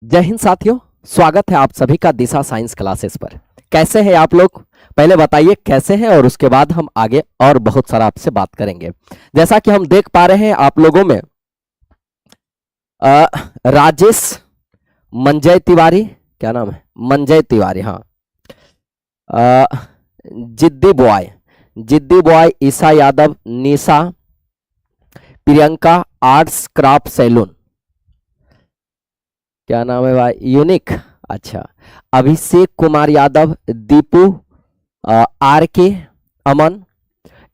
जय हिंद साथियों। स्वागत है आप सभी का दिशा साइंस क्लासेस पर। कैसे हैं आप लोग? पहले बताइए कैसे हैं और उसके बाद हम आगे और बहुत सारा आपसे बात करेंगे। जैसा कि हम देख पा रहे हैं आप लोगों में राजेश मंजय तिवारी, क्या नाम है? मंजय तिवारी, हाँ। अ, जिद्दी बॉय, ईशा यादव, निशा, प्रियंका, आर्ट्स क्राफ्ट सैलून, क्या नाम है भाई? यूनिक, अच्छा। अभिषेक कुमार यादव, दीपू, आर के, अमन,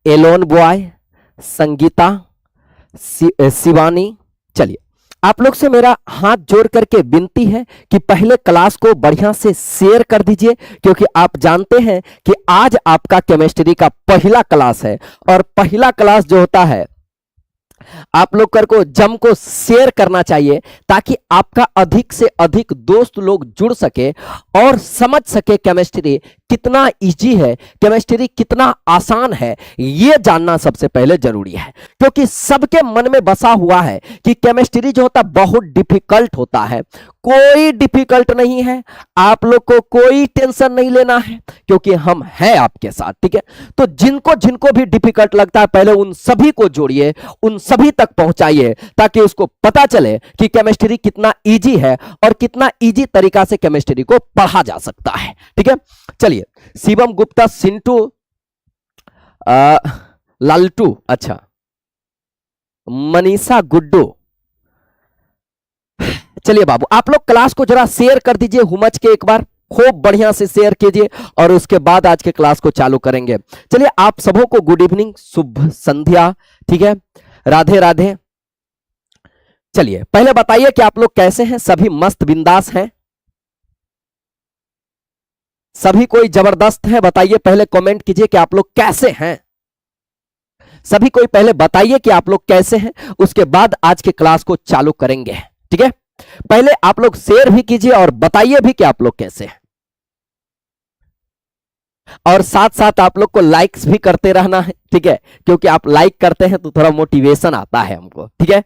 एलोन बॉय, संगीता, शिवानी। चलिए, आप लोग से मेरा हाथ जोड़ करके विनती है कि पहले क्लास को बढ़िया से शेयर कर दीजिए, क्योंकि आप जानते हैं कि आज आपका केमिस्ट्री का पहला क्लास है और पहला क्लास जो होता है आप लोग को जम को शेयर करना चाहिए, ताकि आपका अधिक से अधिक दोस्त लोग जुड़ सके और समझ सके केमिस्ट्री कितना इजी है, केमिस्ट्री कितना आसान है। यह जानना सबसे पहले जरूरी है, क्योंकि सबके मन में बसा हुआ है कि केमिस्ट्री जो होता है बहुत डिफिकल्ट होता है। कोई डिफिकल्ट नहीं है, आप लोग को कोई टेंशन नहीं लेना है, क्योंकि हम हैं आपके साथ, ठीक है। तो जिनको जिनको भी डिफिकल्ट लगता है पहले उन सभी को जोड़िए, उन सभी तक पहुंचाइए, ताकि उसको पता चले कि केमिस्ट्री कितना इजी है और कितना इजी तरीका से केमिस्ट्री को पढ़ा जा सकता है, ठीक है। चलिए, शिवम गुप्ता, सिंटू, लालटू, अच्छा, मनीषा, गुड्डू। चलिए बाबू, आप लोग क्लास को जरा शेयर कर दीजिए, हुमच के एक बार खूब बढ़िया से शेयर कीजिए और उसके बाद आज के क्लास को चालू करेंगे। चलिए, आप सबों को गुड इवनिंग, शुभ संध्या, ठीक है, राधे राधे। चलिए, पहले बताइए कि आप लोग कैसे हैं? सभी मस्त बिंदास हैं? सभी कोई जबरदस्त है? बताइए, पहले कमेंट कीजिए कि आप लोग कैसे हैं। सभी कोई पहले बताइए कि आप लोग कैसे हैं, उसके बाद आज के क्लास को चालू करेंगे, ठीक है। पहले आप लोग शेयर भी कीजिए और बताइए भी कि आप लोग कैसे हैं, और साथ साथ आप लोग को लाइक्स भी करते रहना है, ठीक है, क्योंकि आप लाइक करते हैं तो थोड़ा मोटिवेशन आता है हमको, ठीक है।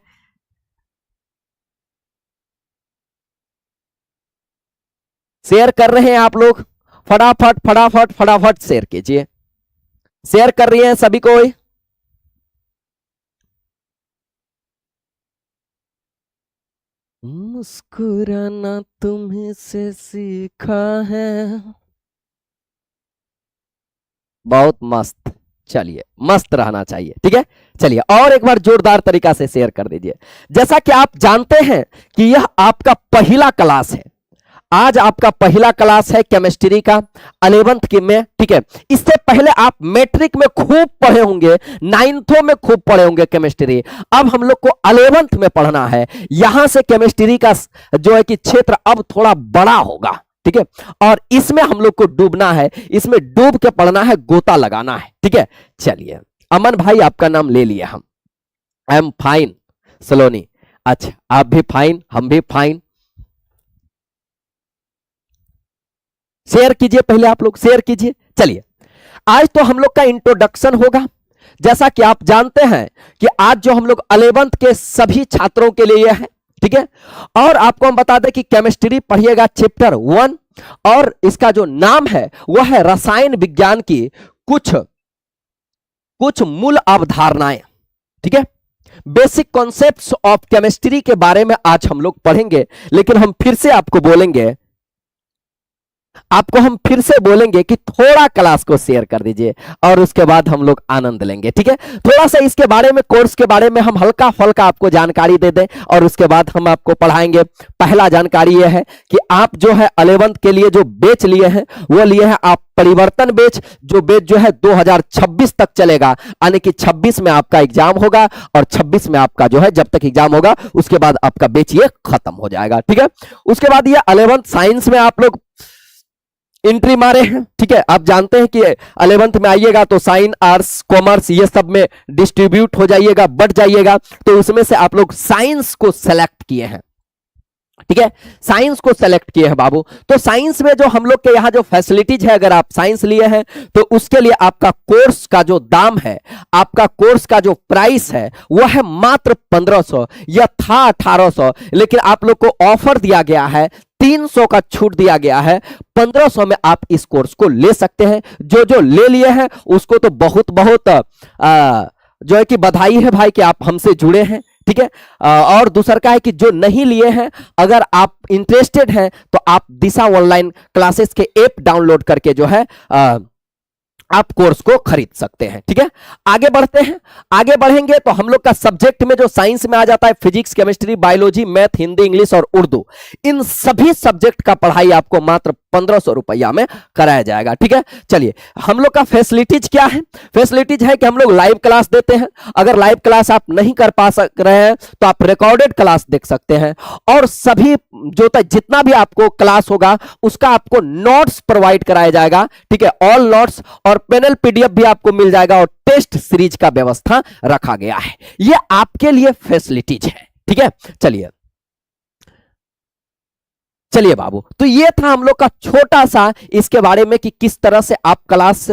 शेयर कर रहे हैं आप लोग? फटाफट फटाफट फटाफट शेयर कीजिए। शेयर कर रही हैं सभी कोई? मुस्कुराना तुम्हें से सीखा है। बहुत मस्त। चलिए, मस्त रहना चाहिए, ठीक है। चलिए, और एक बार जोरदार तरीका से शेयर कर दीजिए। जैसा कि आप जानते हैं कि यह आपका पहला क्लास है, आज आपका पहला क्लास है केमिस्ट्री का 11th के में, ठीक है। इससे पहले आप मैट्रिक में खूब पढ़े होंगे, 9th में खूब पढ़े होंगे केमिस्ट्री। अब हम लोग को 11th में पढ़ना है। यहां से केमिस्ट्री का जो है कि क्षेत्र अब थोड़ा बड़ा होगा, ठीक है, और इसमें हम लोग को डूबना है, इसमें डूब के पढ़ना है, गोता लगाना है, ठीक है। चलिए, अमन भाई आपका नाम ले लिया हम। आई एम फाइन सलोनी, अच्छा, आप भी फाइन, हम भी फाइन। शेयर कीजिए, पहले आप लोग शेयर कीजिए। चलिए, आज तो हम लोग का इंट्रोडक्शन होगा। जैसा कि आप जानते हैं कि आज जो हम लोग 11th के सभी छात्रों के लिए है, ठीक है, और आपको हम बता दें कि केमिस्ट्री पढ़िएगा चैप्टर 1, और इसका जो नाम है वह है रसायन विज्ञान की कुछ कुछ मूल अवधारणाएं, ठीक है। बेसिक कॉन्सेप्ट्स ऑफ केमिस्ट्री के बारे में आज हम लोग पढ़ेंगे, लेकिन हम फिर से आपको बोलेंगे, आपको हम फिर से बोलेंगे कि थोड़ा क्लास को शेयर कर दीजिए और उसके बाद हम लोग आनंद लेंगे, ठीक है। थोड़ा सा इसके बारे में, कोर्स के बारे में हम हल्का फल्का आपको जानकारी दे दें और उसके बाद हम आपको पढ़ाएंगे। पहला जानकारी यह है कि आप जो है 11th के लिए जो बैच लिए हैं वो लिए हैं आप परिवर्तन बैच, जो बैच जो है 2026 तक चलेगा, यानी कि 26 में आपका एग्जाम होगा और 26 में आपका जो है जब तक एग्जाम होगा उसके बाद आपका बैच ये खत्म हो जाएगा, ठीक है। उसके बाद ये 11th साइंस में आप लोग एंट्री मारे हैं, ठीक है। आप जानते हैं कि 11th में आइएगा तो साइंस, आर्ट्स, कॉमर्स ये सब में डिस्ट्रीब्यूट हो जाइएगा, बढ़ जाइएगा, तो उसमें से आप लोग साइंस को सेलेक्ट किए हैं। ठीक है, साइंस को सेलेक्ट किए हैं बाबू। तो साइंस में जो हम लोग के यहाँ जो फैसिलिटीज है, अगर आप साइंस लिए हैं तो उसके लिए आपका कोर्स का जो दाम है, आपका कोर्स का जो प्राइस है वो है मात्र 1500। यह था 1800, लेकिन आप लोग को ऑफर दिया गया है, 300 का छूट दिया गया है, 1500 में आप इस कोर्स को ले सकते हैं। जो जो ले लिए हैं उसको तो बहुत बहुत जो है कि बधाई है भाई कि आप हमसे जुड़े हैं। ठीक है, और दूसरा का है कि जो नहीं लिए हैं, अगर आप इंटरेस्टेड हैं तो आप दिशा ऑनलाइन क्लासेस के ऐप डाउनलोड करके जो है आप कोर्स को खरीद सकते हैं। ठीक है, आगे बढ़ते हैं। आगे बढ़ेंगे तो हम लोग का सब्जेक्ट में जो साइंस में आ जाता है physics, chemistry, biology, math, Hindi, English और उर्दू, इन सभी सब्जेक्ट का पढ़ाई आपको मात्र 1500 रुपया में कराया जाएगा। ठीक है, चलिए हम लोग का फैसिलिटीज क्या है? फैसिलिटीज है कि हम लोग लाइव क्लास देते हैं। अगर लाइव क्लास आप नहीं कर पा सक रहे हैं तो आप रिकॉर्डेड क्लास देख सकते हैं, और सभी जो जितना भी आपको क्लास होगा उसका आपको नोट्स प्रोवाइड कराया जाएगा। ठीक है, ऑल नोट्स और पैनल पीडीएफ भी आपको मिल जाएगा, और टेस्ट सीरीज का व्यवस्था रखा गया है। यह आपके लिए फैसिलिटीज है। ठीक है, चलिए चलिए बाबू, तो ये था हम लोग का छोटा सा इसके बारे में कि किस तरह से आप क्लास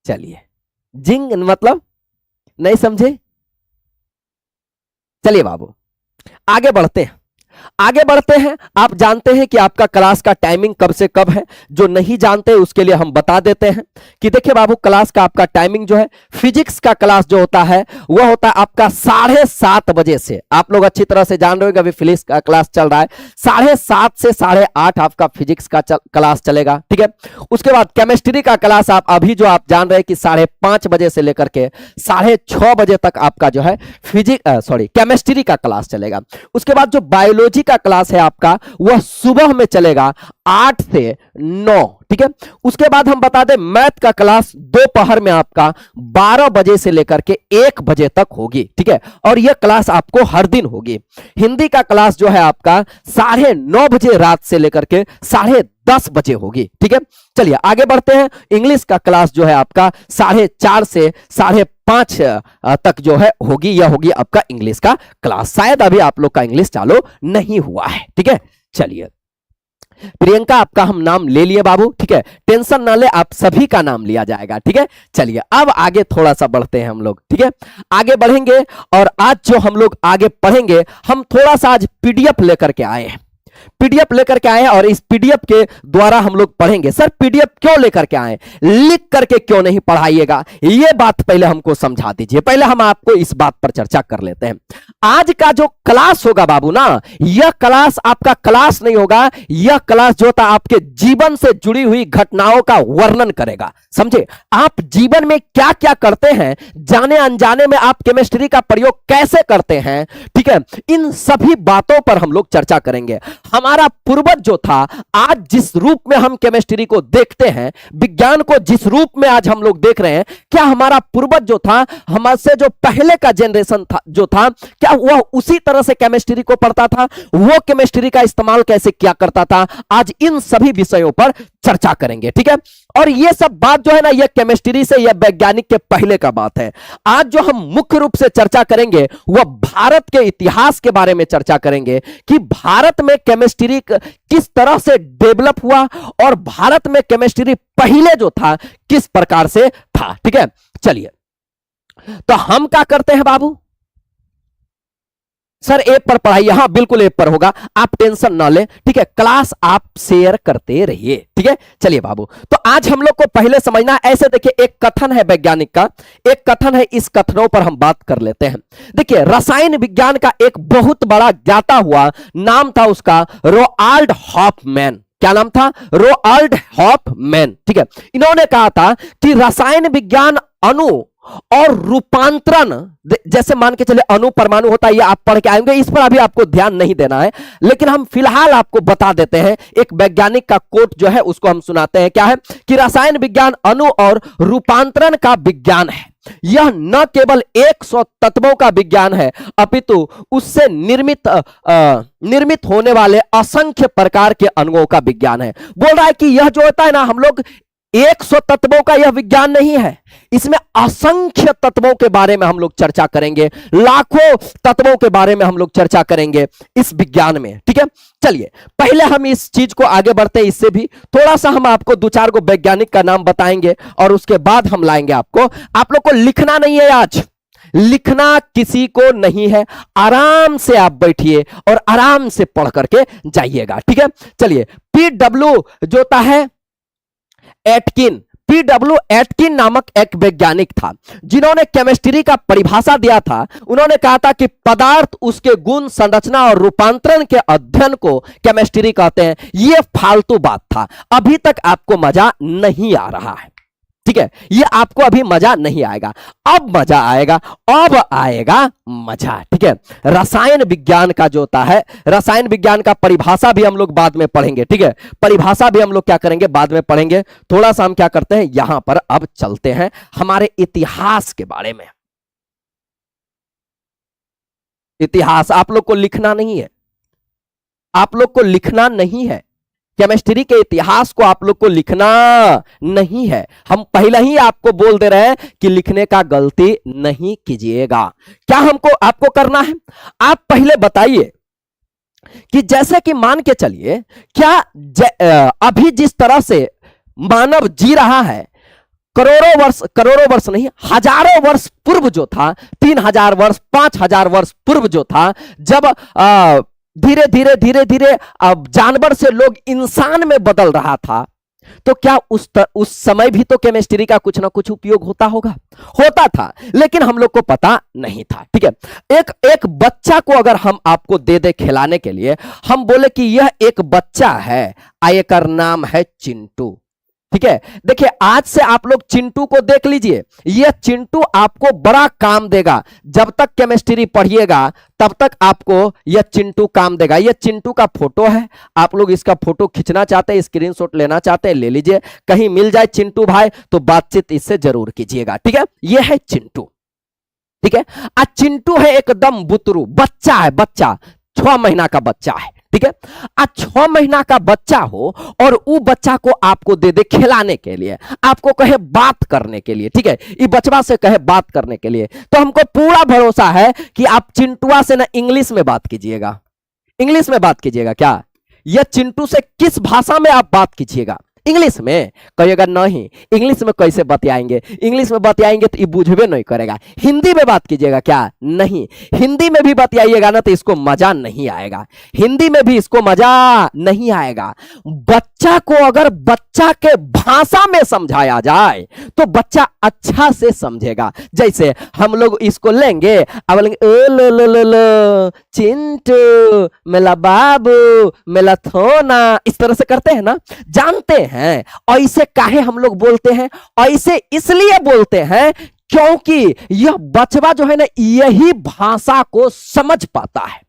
चलिए जिंग मतलब नहीं समझे। चलिए बाबू आगे बढ़ते हैं। आगे बढ़ते हैं। आप जानते हैं कि आपका क्लास का टाइमिंग कब से कब है? जो नहीं जानते उसके लिए हम बता देते हैं कि देखिए बाबू, क्लास का आपका टाइमिंग जो है, फिजिक्स का क्लास जो होता है वह होता है आपका 7:30 बजे से। आप लोग अच्छी तरह से जान रहे हो कि अभी फिजिक्स का क्लास चल रहा है, 7:30 से 8:30 आपका फिजिक्स का क्लास चलेगा। ठीक है, उसके बाद केमिस्ट्री का क्लास आप अभी जो आप जान रहे हैं कि 5:30 बजे से लेकर के 6:30 बजे तक आपका जो है केमिस्ट्री का क्लास चलेगा। उसके बाद जो बायोलॉजी का क्लास है आपका वह सुबह में चलेगा 8 से 9। ठीक है, उसके बाद हम बता दें मैथ का क्लास दोपहर में आपका 12 बजे से लेकर के 1 बजे तक होगी। ठीक है, और यह क्लास आपको हर दिन होगी। हिंदी का क्लास जो है आपका 9:30 बजे रात से लेकर के 10:30 बजे होगी। ठीक है, चलिए आगे बढ़ते हैं। इंग्लिश का क्लास जो है आपका 4:30 से 5:30 तक जो है होगी। यह होगी आपका इंग्लिश का क्लास। शायद अभी आप लोग का इंग्लिश चालू नहीं हुआ है। ठीक है, चलिए प्रियंका आपका हम नाम ले लिए बाबू। ठीक है, टेंशन ना ले, आप सभी का नाम लिया जाएगा। ठीक है, चलिए अब आगे थोड़ा सा बढ़ते हैं हम लोग। ठीक है, आगे बढ़ेंगे, और आज जो हम लोग आगे पढ़ेंगे, हम थोड़ा सा आज पीडीएफ लेकर के आए हैं। पीडीएफ लेकर के आए हैं, और इस पीडीएफ के द्वारा हम लोग पढ़ेंगे। सर पीडीएफ क्यों लेकर के आए, लिख करके क्यों नहीं पढ़ाइएगा? ये बात पहले हमको समझा दीजिए। पहले हम आपको इस बात पर चर्चा कर लेते हैं। आज का जो क्लास होगा बाबू ना, यह क्लास आपका क्लास नहीं होगा। यह क्लास जो था आपके जीवन से जुड़ी हुई घटनाओं का वर्णन करेगा। समझे? आप जीवन में क्या क्या करते हैं, जाने अनजाने में आप केमिस्ट्री का प्रयोग कैसे करते हैं, ठीक है, इन सभी बातों पर हम लोग चर्चा करेंगे। हमारा पूर्वज जो था, आज जिस रूप में हम केमिस्ट्री को देखते हैं, विज्ञान को जिस रूप में आज हम लोग देख रहे हैं, क्या हमारा पूर्वज जो था, हमसे जो पहले का जनरेशन था जो था, क्या वह उसी तरह से केमिस्ट्री को पढ़ता था? वो केमिस्ट्री का इस्तेमाल कैसे किया करता था? आज इन सभी विषयों पर चर्चा करेंगे। ठीक है, और ये सब बात जो है ना, ये केमिस्ट्री से या वैज्ञानिक के पहले का बात है। आज जो हम मुख्य रूप से चर्चा करेंगे वह भारत के इतिहास के बारे में चर्चा करेंगे कि भारत में केमिस्ट्री किस तरह से डेवलप हुआ, और भारत में केमिस्ट्री पहले जो था किस प्रकार से था। ठीक है, चलिए तो हम क्या करते हैं बाबू? सर ऐप पर पढ़ाइए। हाँ बिल्कुल ऐप पर होगा, आप टेंशन ना लें। ठीक है, क्लास आप शेयर करते रहिए। ठीक है, चलिए बाबू, तो आज हम लोग को पहले समझना, ऐसे देखिए एक कथन है वैज्ञानिक का, एक कथन है, इस कथनों पर हम बात कर लेते हैं। देखिए रसायन विज्ञान का एक बहुत बड़ा ज्ञाता हुआ, नाम था उसका रोआल्ड हॉफमैन। क्या नाम था? Roald Hoffmann. ठीक है, इन्होंने कहा था कि रसायन विज्ञान अणु और रूपांतरण, जैसे मान के चले अणु परमाणु होता है, ये आप पढ़ के आएंगे, इस पर अभी आपको ध्यान नहीं देना है, लेकिन हम फिलहाल आपको बता देते हैं। एक वैज्ञानिक का कोट जो है उसको हम सुनाते हैं। क्या है कि रसायन विज्ञान अणु और रूपांतरण का विज्ञान है। यह न केवल 100 तत्वों का विज्ञान है, अपितु उससे निर्मित होने वाले असंख्य प्रकार के अणुओं का विज्ञान है। बोल रहा है कि यह जो होता है ना, हम लोग 100 तत्वों का यह विज्ञान नहीं है, इसमें असंख्य तत्वों के बारे में हम लोग चर्चा करेंगे, लाखों तत्वों के बारे में हम लोग चर्चा करेंगे इस विज्ञान में। ठीक है, चलिए पहले हम इस चीज को आगे बढ़ते हैं, इससे भी थोड़ा सा हम आपको दो चार को वैज्ञानिक का नाम बताएंगे और उसके बाद हम लाएंगे आपको। आप लोग को लिखना नहीं है, आज लिखना किसी को नहीं है, आराम से आप बैठिए और आराम से पढ़ करके जाइएगा। ठीक है, चलिए पीडब्ल्यू जो होता है एटकिन, पीडब्ल्यू एटकिन नामक एक वैज्ञानिक था जिन्होंने केमिस्ट्री का परिभाषा दिया था। उन्होंने कहा था कि पदार्थ, उसके गुण, संरचना और रूपांतरण के अध्ययन को केमिस्ट्री कहते हैं। यह फालतू बात था, अभी तक आपको मजा नहीं आ रहा है। ठीक है, ये आपको अभी मजा नहीं आएगा, अब मजा आएगा, अब आएगा मजा। ठीक है, रसायन विज्ञान का जो होता है, रसायन विज्ञान का परिभाषा भी हम लोग बाद में पढ़ेंगे। ठीक है, परिभाषा भी हम लोग क्या करेंगे, बाद में पढ़ेंगे। थोड़ा सा हम क्या करते हैं, यहां पर अब चलते हैं हमारे इतिहास के बारे में। इतिहास आप लोग को लिखना नहीं है, आप लोग को लिखना नहीं है, केमिस्ट्री के इतिहास को आप लोग को लिखना नहीं है। हम पहले ही आपको बोल दे रहे हैं कि लिखने का गलती नहीं कीजिएगा। क्या हमको आपको करना है, आप पहले बताइए कि जैसे कि मान के चलिए, क्या अभी जिस तरह से मानव जी रहा है, करोड़ों वर्ष नहीं, हजारों वर्ष पूर्व जो था, 3000 वर्ष, 5000 वर्ष पूर्व जो था, जब धीरे धीरे धीरे धीरे अब जानवर से लोग इंसान में बदल रहा था, तो क्या उस समय भी तो केमिस्ट्री का कुछ ना कुछ उपयोग होता होगा, होता था, लेकिन हम लोग को पता नहीं था। ठीक है, एक बच्चा को अगर हम आपको दे दे खिलाने के लिए, हम बोले कि यह एक बच्चा है, आयकर नाम है चिंटू। ठीक है, देखिए आज से आप लोग चिंटू को देख लीजिए, यह चिंटू आपको बड़ा काम देगा। जब तक केमिस्ट्री पढ़िएगा तब तक आपको यह चिंटू काम देगा। यह चिंटू का फोटो है, आप लोग इसका फोटो खींचना चाहते हैं, स्क्रीनशॉट लेना चाहते हैं, ले लीजिए। कहीं मिल जाए चिंटू भाई तो बातचीत इससे जरूर कीजिएगा। ठीक है, यह है चिंटू। ठीक है, आज चिंटू है एकदम बुतरू, बच्चा है, बच्चा 6 महीना का बच्चा है। ठीक है, आज 6 महीना का बच्चा हो और वो बच्चा को आपको दे दे खिलाने के लिए, आपको कहे बात करने के लिए। ठीक है, ये बचवा से कहे बात करने के लिए, तो हमको पूरा भरोसा है कि आप चिंटुआ से ना इंग्लिश में बात कीजिएगा। इंग्लिश में बात कीजिएगा क्या, यह चिंटू से किस भाषा में आप बात कीजिएगा, इंग्लिश में कहिएगा। नहीं, इंग्लिश में कैसे बतियाएंगे, इंग्लिश में बतियाएंगे तो ये बुझबे नहीं करेगा। हिंदी में बात कीजिएगा क्या, नहीं, हिंदी में भी बतियाइएगा ना तो इसको मजा नहीं आएगा, हिंदी में भी इसको मजा नहीं आएगा। बच्चा को अगर बच्चा के भाषा में समझाया जाए तो बच्चा अच्छा से समझेगा। जैसे हम लोग इसको लेंगे, अब बोलेंगे ओ लो लो लो लो चिंटू मेला बाबू मेला थोना, इस तरह से करते हैं ना, जानते हैं। ऐसे काहे हम लोग बोलते हैं, ऐसे इसलिए बोलते हैं क्योंकि यह बचवा जो है ना, यही भाषा को समझ पाता है।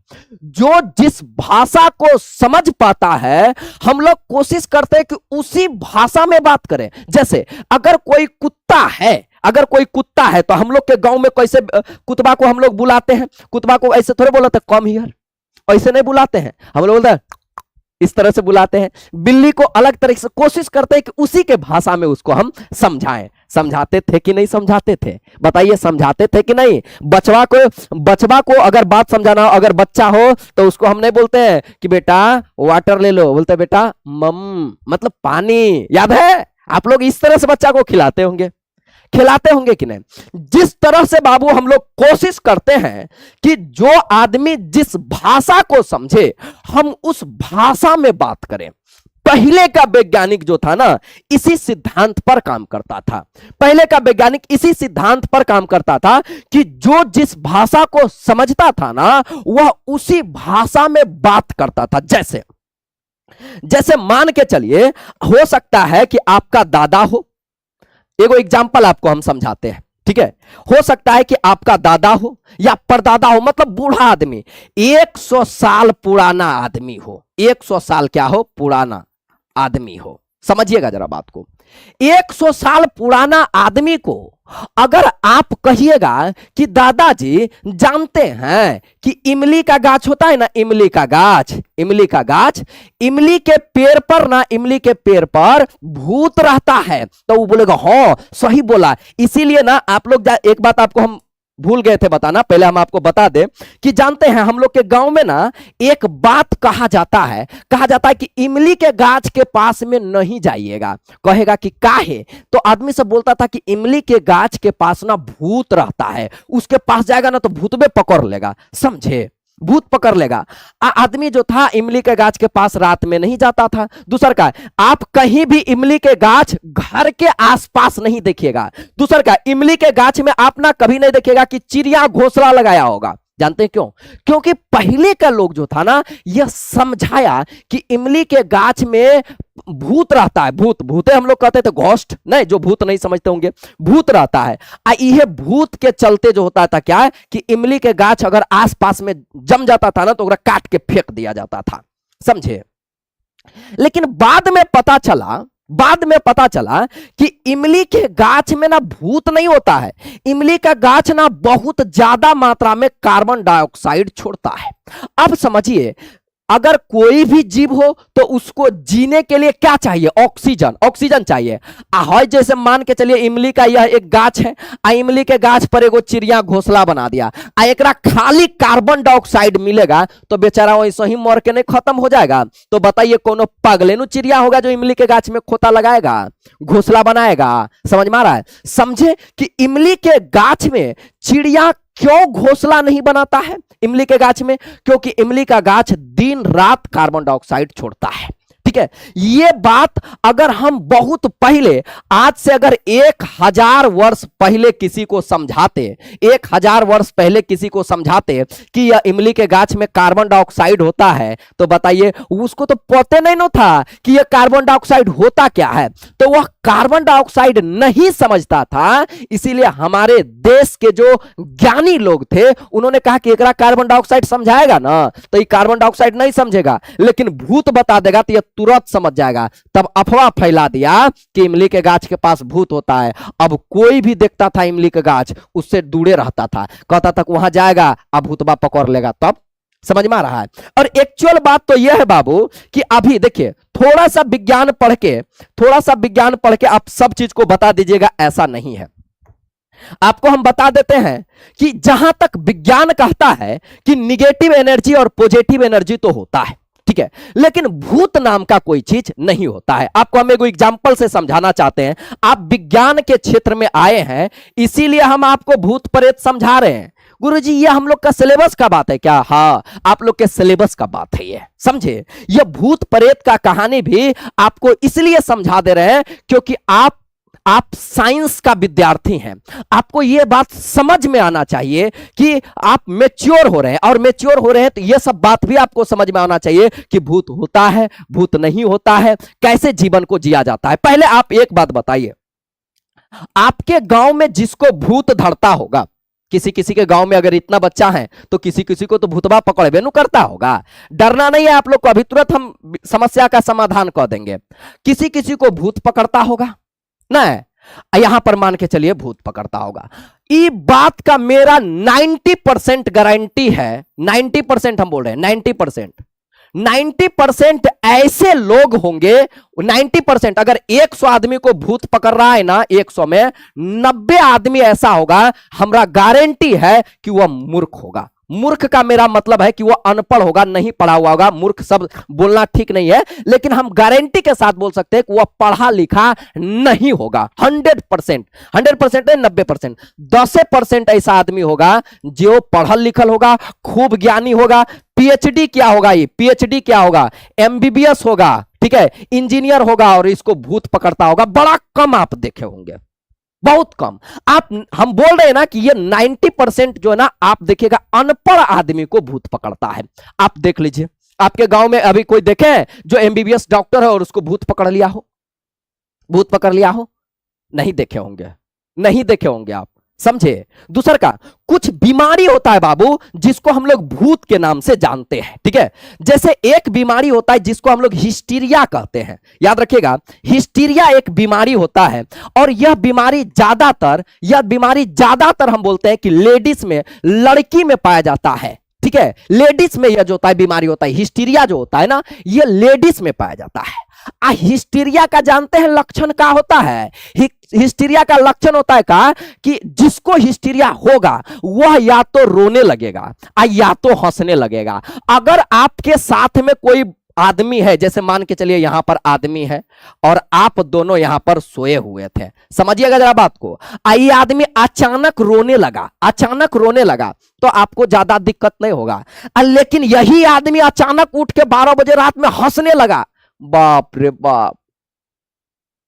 जो जिस भाषा को समझ पाता है, हम लोग कोशिश करते हैं कि उसी भाषा में बात करें। जैसे अगर कोई कुत्ता है, अगर कोई कुत्ता है तो हम लोग के गांव में कैसे कुत्ता को हम लोग बुलाते हैं, कुत्ता को ऐसे थोड़े बोलते कम हियर, ऐसे नहीं बुलाते हैं, हम लोग बोलते हैं इस तरह से बुलाते हैं। बिल्ली को अलग तरीके से कोशिश करते हैं कि उसी के भाषा में उसको हम समझाएं। समझाते थे कि नहीं समझाते थे, बताइए, समझाते थे कि नहीं। बचवा को अगर बात समझाना हो, अगर बच्चा हो तो उसको हम नहीं बोलते हैं कि बेटा वाटर ले लो, बोलते बेटा मम, मतलब पानी। याद है, आप लोग इस तरह से बच्चा को खिलाते होंगे कि नहीं। जिस तरह से बाबू हम लोग कोशिश करते हैं कि जो आदमी जिस भाषा को समझे हम उस भाषा में बात करें। पहले का वैज्ञानिक जो था ना, इसी सिद्धांत पर काम करता था। पहले का वैज्ञानिक इसी सिद्धांत पर काम करता था कि जो जिस भाषा को समझता था ना, वह उसी भाषा में बात करता था। जैसे मान के चलिए, हो सकता है कि आपका दादा हो, एगो एग्जाम्पल आपको हम समझाते हैं। ठीक है, हो सकता है कि आपका दादा हो या परदादा हो, मतलब बूढ़ा आदमी, 100 साल पुराना आदमी हो, 100 साल क्या हो, पुराना आदमी हो। समझिएगा जरा बात को, 100 साल पुराना आदमी को अगर आप कहिएगा कि दादाजी जानते हैं कि इमली का गाछ होता है ना, इमली का गाछ, इमली का गाछ, इमली के पेड़ पर ना, इमली के पेड़ पर भूत रहता है, तो वो बोलेगा हाँ सही बोला। इसीलिए ना आप लोग एक बात आपको हम भूल गए थे बताना, पहले हम आपको बता दें कि जानते हैं हम लोग के गांव में ना एक बात कहा जाता है कि इमली के गाछ के पास में नहीं जाइएगा। कहेगा कि काहे? तो आदमी सब बोलता था कि इमली के गाछ के पास ना भूत रहता है, उसके पास जाएगा ना तो भूत में पकड़ लेगा, समझे, भूत पकड़ लेगा। आदमी जो था इमली के गाछ के पास रात में नहीं जाता था। दूसर का, आप कहीं भी इमली के गाछ घर के आसपास नहीं देखिएगा। दूसर का, इमली के गाछ में आप ना कभी नहीं देखिएगा कि चिड़िया घोंसला लगाया होगा। जानते हैं क्यों? क्योंकि पहले का लोग जो था ना यह समझाया कि इमली के गाछ में भूत रहता है। भूत, भूते हम लोग कहते थे, घोस्ट नहीं, जो भूत नहीं समझते होंगे, भूत रहता है। यह भूत के चलते जो होता था क्या है कि इमली के गाछ अगर आसपास में जम जाता था ना तो काट के फेंक दिया जाता था, समझे। लेकिन बाद में पता चला कि इमली के गाछ में ना भूत नहीं होता है, इमली का गाछ ना बहुत ज्यादा मात्रा में कार्बन डाइऑक्साइड छोड़ता है। अब समझिए, अगर कोई भी जीव हो तो उसको जीने के लिए क्या चाहिए? ऑक्सीजन, ऑक्सीजन चाहिए। जैसे मान के चलिए इमली का यह एक गाछ है, इमली के गाछ पर एगो चिड़िया घोंसला बना दिया, एकरा खाली कार्बन डाइऑक्साइड मिलेगा तो बेचारा वैसे ही मर के नहीं खत्म हो जाएगा? तो बताइए कोनो पगलेनु चिड़िया होगा जो इमली के गाछ में खोता लगाएगा, घोंसला बनाएगा? समझ में आ रहा है? समझे कि इमली के गाछ में चिड़िया क्यों घोंसला नहीं बनाता है इमली के गाछ में? क्योंकि इमली का गाछ दिन रात कार्बन डाइऑक्साइड छोड़ता है। ठीक है, ये बात अगर हम बहुत पहले, आज से अगर 1000 वर्ष पहले किसी को समझाते, 1000 वर्ष पहले किसी को समझाते कि यह इमली के गाछ में कार्बन डाइऑक्साइड होता है, तो बताइए उसको तो पता नहीं न था कि यह कार्बन डाइऑक्साइड होता क्या है, तो वह कार्बन डाइऑक्साइड नहीं समझता था। इसीलिए हमारे देश के जो ज्ञानी लोग थे उन्होंने कहा कि एकरा कार्बन डाइऑक्साइड समझाएगा ना तो ये कार्बन डाइऑक्साइड नहीं समझेगा, लेकिन भूत बता देगा तो यह तुरंत समझ जाएगा। तब अफवाह फैला दिया कि इमली के गाछ के पास भूत होता है। अब कोई भी देखता था इमली के गाछ, उससे दूरे रहता था, कहता था वहां जाएगा अब भूतबा पकड़ लेगा। तब समझ में आ रहा है। और एक्चुअल बात तो यह है बाबू कि अभी देखिए थोड़ा सा विज्ञान पढ़ के आप सब चीज को बता दीजिएगा, ऐसा नहीं है। आपको हम बता देते हैं कि जहां तक विज्ञान कहता है कि निगेटिव एनर्जी और पॉजिटिव एनर्जी तो होता है, ठीक है, लेकिन भूत नाम का कोई चीज नहीं होता है। आपको हम एक एग्जांपल से समझाना चाहते हैं। आप विज्ञान के क्षेत्र में आए हैं, इसीलिए हम आपको भूत प्रेत समझा रहे हैं। गुरुजी ये हम लोग का सिलेबस का बात है क्या? हाँ, आप लोग के सिलेबस का बात है ये, समझे। ये भूत प्रेत का कहानी भी आपको इसलिए समझा दे रहे हैं क्योंकि आप साइंस का विद्यार्थी हैं। आपको यह बात समझ में आना चाहिए कि आप मैच्योर हो रहे हैं, और मैच्योर हो रहे हैं तो यह सब बात भी आपको समझ में आना चाहिए कि भूत होता है, भूत नहीं होता है, कैसे जीवन को जिया जाता है। पहले आप एक बात बताइए, आपके गांव में जिसको भूत धरता होगा, किसी किसी के गांव में अगर इतना बच्चा है तो किसी किसी को तो भूतबा पकड़बे नहीं करता होगा। डरना नहीं है आप लोग को, अभी तुरंत हम समस्या का समाधान कर देंगे। किसी किसी को भूत पकड़ता होगा ना, यहां पर मान के चलिए भूत पकड़ता होगा। इस बात का मेरा 90% गारंटी है, 90% हम बोल रहे हैं, 90% ऐसे लोग होंगे, 90% अगर 100 आदमी को भूत पकड़ रहा है ना, 100 में 90 आदमी ऐसा होगा, हमरा गारंटी है कि वह मूर्ख होगा। मूर्ख का मेरा मतलब है कि वह अनपढ़ होगा, नहीं पढ़ा हुआ होगा। मूर्ख सब बोलना ठीक नहीं है, लेकिन हम गारंटी के साथ बोल सकते हैं कि वह पढ़ा लिखा नहीं होगा। 100% नहीं, 90%, 10% ऐसा आदमी होगा जो पढ़ल लिखल होगा, खूब ज्ञानी होगा। पीएचडी क्या होगा? ये पीएचडी क्या होगा? एमबीबीएस होगा, ठीक है, इंजीनियर होगा, और इसको भूत पकड़ता होगा। बड़ा कम आप देखे होंगे, बहुत कम। हम बोल रहे हैं ना कि ये 90% जो है ना, आप देखिएगा अनपढ़ आदमी को भूत पकड़ता है। आप देख लीजिए, आपके गांव में अभी कोई देखे जो एमबीबीएस डॉक्टर है और उसको भूत पकड़ लिया हो? भूत पकड़ लिया हो? नहीं देखे होंगे, नहीं देखे होंगे आप, समझे। दूसरा का कुछ बीमारी होता है बाबू जिसको हम लोग भूत के नाम से जानते हैं, ठीक है। जैसे एक बीमारी होता है जिसको हम लोग हिस्टीरिया कहते हैं, याद रखिएगा, हिस्टीरिया एक बीमारी होता है और यह बीमारी ज्यादातर हम बोलते हैं कि लेडीज में, लड़की में पाया जाता है, ठीक है। लेडीज में यह जो होता है बीमारी होता है, हिस्टीरिया जो होता है ना, यह लेडीज में पाया जाता है। हिस्टीरिया का जानते हैं लक्षण क्या होता है? हिस्टीरिया का लक्षण होता है का कि जिसको हिस्टीरिया होगा वह या तो रोने लगेगा या तो हंसने लगेगा। अगर आपके साथ में कोई आदमी है, जैसे मान के चलिए यहां पर आदमी है और आप दोनों यहां पर सोए हुए थे, समझिएगा जरा बात को, ये आदमी अचानक रोने लगा तो आपको ज्यादा दिक्कत नहीं होगा। लेकिन यही आदमी अचानक उठ के 12 बजे रात में हंसने लगा, बाप रे बाप,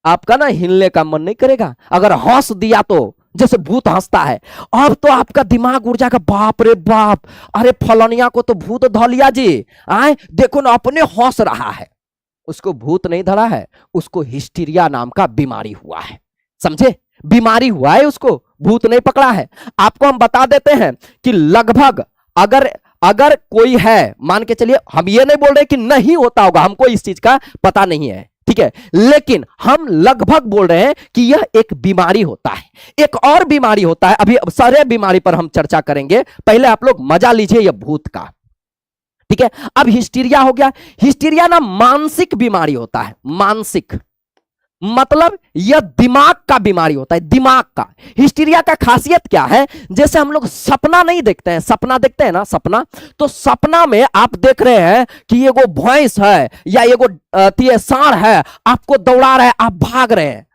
आपका ना हिलने का मन नहीं करेगा। अगर हंस दिया तो जैसे भूत हंसता है, अब तो आपका दिमाग उड़ जाएगा, बाप रे बाप, अरे फलानिया को तो भूत धो लिया जी, आए देखो ना अपने हंस रहा है। उसको भूत नहीं धरा है, उसको हिस्टीरिया नाम का बीमारी हुआ है, समझे, बीमारी हुआ है, उसको भूत नहीं पकड़ा है। आपको हम बता देते हैं कि लगभग अगर कोई है, मान के चलिए, हम ये नहीं बोल रहे कि नहीं होता होगा, हमको इस चीज का पता नहीं है, ठीक है, लेकिन हम लगभग बोल रहे हैं कि यह एक बीमारी होता है। एक और बीमारी होता है, अभी सारे बीमारी पर हम चर्चा करेंगे, पहले आप लोग मजा लीजिए यह भूत का, ठीक है। अब हिस्टीरिया हो गया। हिस्टीरिया ना मानसिक बीमारी होता है, मानसिक मतलब यह दिमाग का बीमारी होता है, दिमाग का। हिस्टीरिया का खासियत क्या है? जैसे हम लोग सपना नहीं देखते हैं, सपना देखते हैं ना, सपना, तो सपना में आप देख रहे हैं कि ये वो भैंस है या ये वो सांड है, आपको दौड़ा रहा है, आप भाग रहे हैं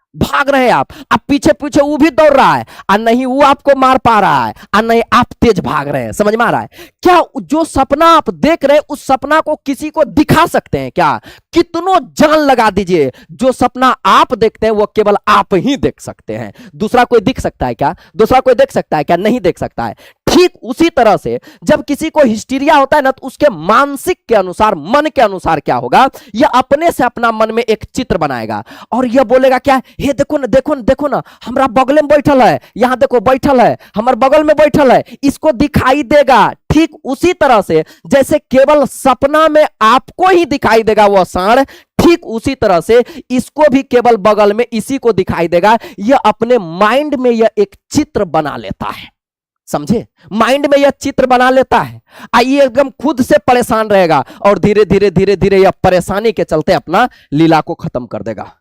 आप पीछे पीछे वो भी दौड़ रहा है, और नहीं वो आपको मार पा रहा है, और नहीं आप तेज भाग रहे हैं, समझ में आ रहा है क्या? जो सपना आप देख रहे हैं उस सपना को किसी को दिखा सकते हैं क्या? कितनों जान लगा दीजिए, जो सपना आप देखते हैं वो केवल आप ही देख सकते हैं, दूसरा कोई दिख सकता है क्या? दूसरा कोई देख सकता है क्या? नहीं देख सकता है। ठीक उसी तरह से जब किसी को हिस्टीरिया होता है ना, तो उसके मानसिक के अनुसार, मन के अनुसार क्या होगा, यह अपने से अपना मन में एक चित्र बनाएगा और यह बोलेगा क्या, हे देखो ना, देखो ना, देखो ना, हमारा बगल में बैठल है, यहां देखो बैठल है, हमारे बगल में बैठल है, इसको दिखाई देगा। ठीक उसी तरह से जैसे केवल सपना में आपको ही दिखाई देगा वह सांड, ठीक उसी तरह से इसको भी केवल बगल में इसी को दिखाई देगा। यह अपने माइंड में यह एक चित्र बना लेता है, समझे, माइंड में यह चित्र बना लेता है, आइए एकदम खुद से परेशान रहेगा और धीरे धीरे धीरे धीरे यह परेशानी के चलते अपना लीला को खत्म कर देगा।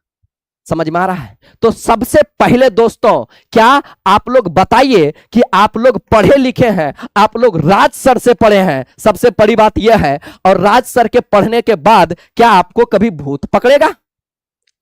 समझ में आ रहा है? तो सबसे पहले दोस्तों, क्या आप लोग बताइए कि आप लोग पढ़े लिखे हैं, आप लोग राज सर से पढ़े हैं, सबसे बड़ी बात यह है, और राज सर के पढ़ने के बाद क्या आपको कभी भूत पकड़ेगा?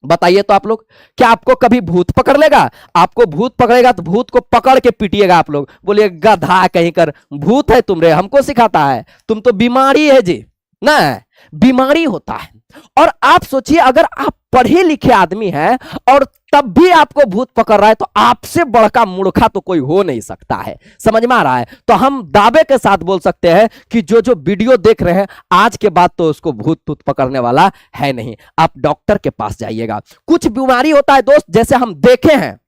बताइए तो आप लोग, क्या आपको कभी भूत पकड़ लेगा? आपको भूत पकड़ेगा तो भूत को पकड़ के पीटिएगा आप लोग, बोलिए गधा कहीं कर, भूत है तुम रे, हमको सिखाता है, तुम तो बीमारी है जी ना, बीमारी होता है। और आप सोचिए, अगर आप पढ़े लिखे आदमी हैं और तब भी आपको भूत पकड़ रहा है, तो आपसे बड़का मूर्खा तो कोई हो नहीं सकता है। समझ में आ रहा है? तो हम दावे के साथ बोल सकते हैं कि जो जो वीडियो देख रहे हैं, आज के बाद तो उसको भूत तूत पकड़ने वाला है नहीं। आप डॉक्टर के पास जाइएगा। कुछ बीमारी होता है दोस्त, जैसे हम देखे हैं,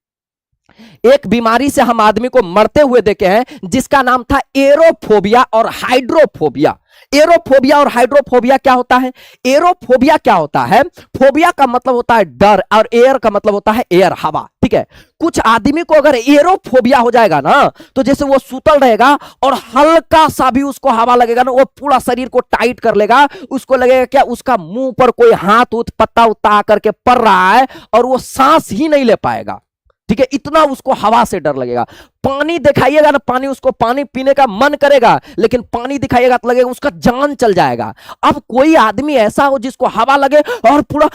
एक बीमारी से हम आदमी को मरते हुए देखे हैं, जिसका नाम था एरोफोबिया और हाइड्रोफोबिया। एरोफोबिया और हाइड्रोफोबिया क्या होता है? एरोफोबिया क्या होता है? फोबिया का मतलब होता है डर, और एयर का मतलब होता है एयर, हवा, ठीक है। कुछ आदमी को अगर एरोफोबिया हो जाएगा ना, तो जैसे वो सुतल रहेगा और हल्का सा भी उसको हवा लगेगा ना, वो पूरा शरीर को टाइट कर लेगा, उसको लगेगा क्या उसका मुंह पर कोई हाथ उत पत्ता उत्ता करके पड़ रहा है, और वो सांस ही नहीं ले पाएगा, ठीक है, इतना उसको हवा से डर लगेगा। पानी दिखाइएगा ना, पानी, उसको पानी पीने का मन करेगा, लेकिन पानी दिखाइएगा तो लगेगा उसका जान चल जाएगा। अब कोई आदमी ऐसा हो जिसको हवा लगे और पूरा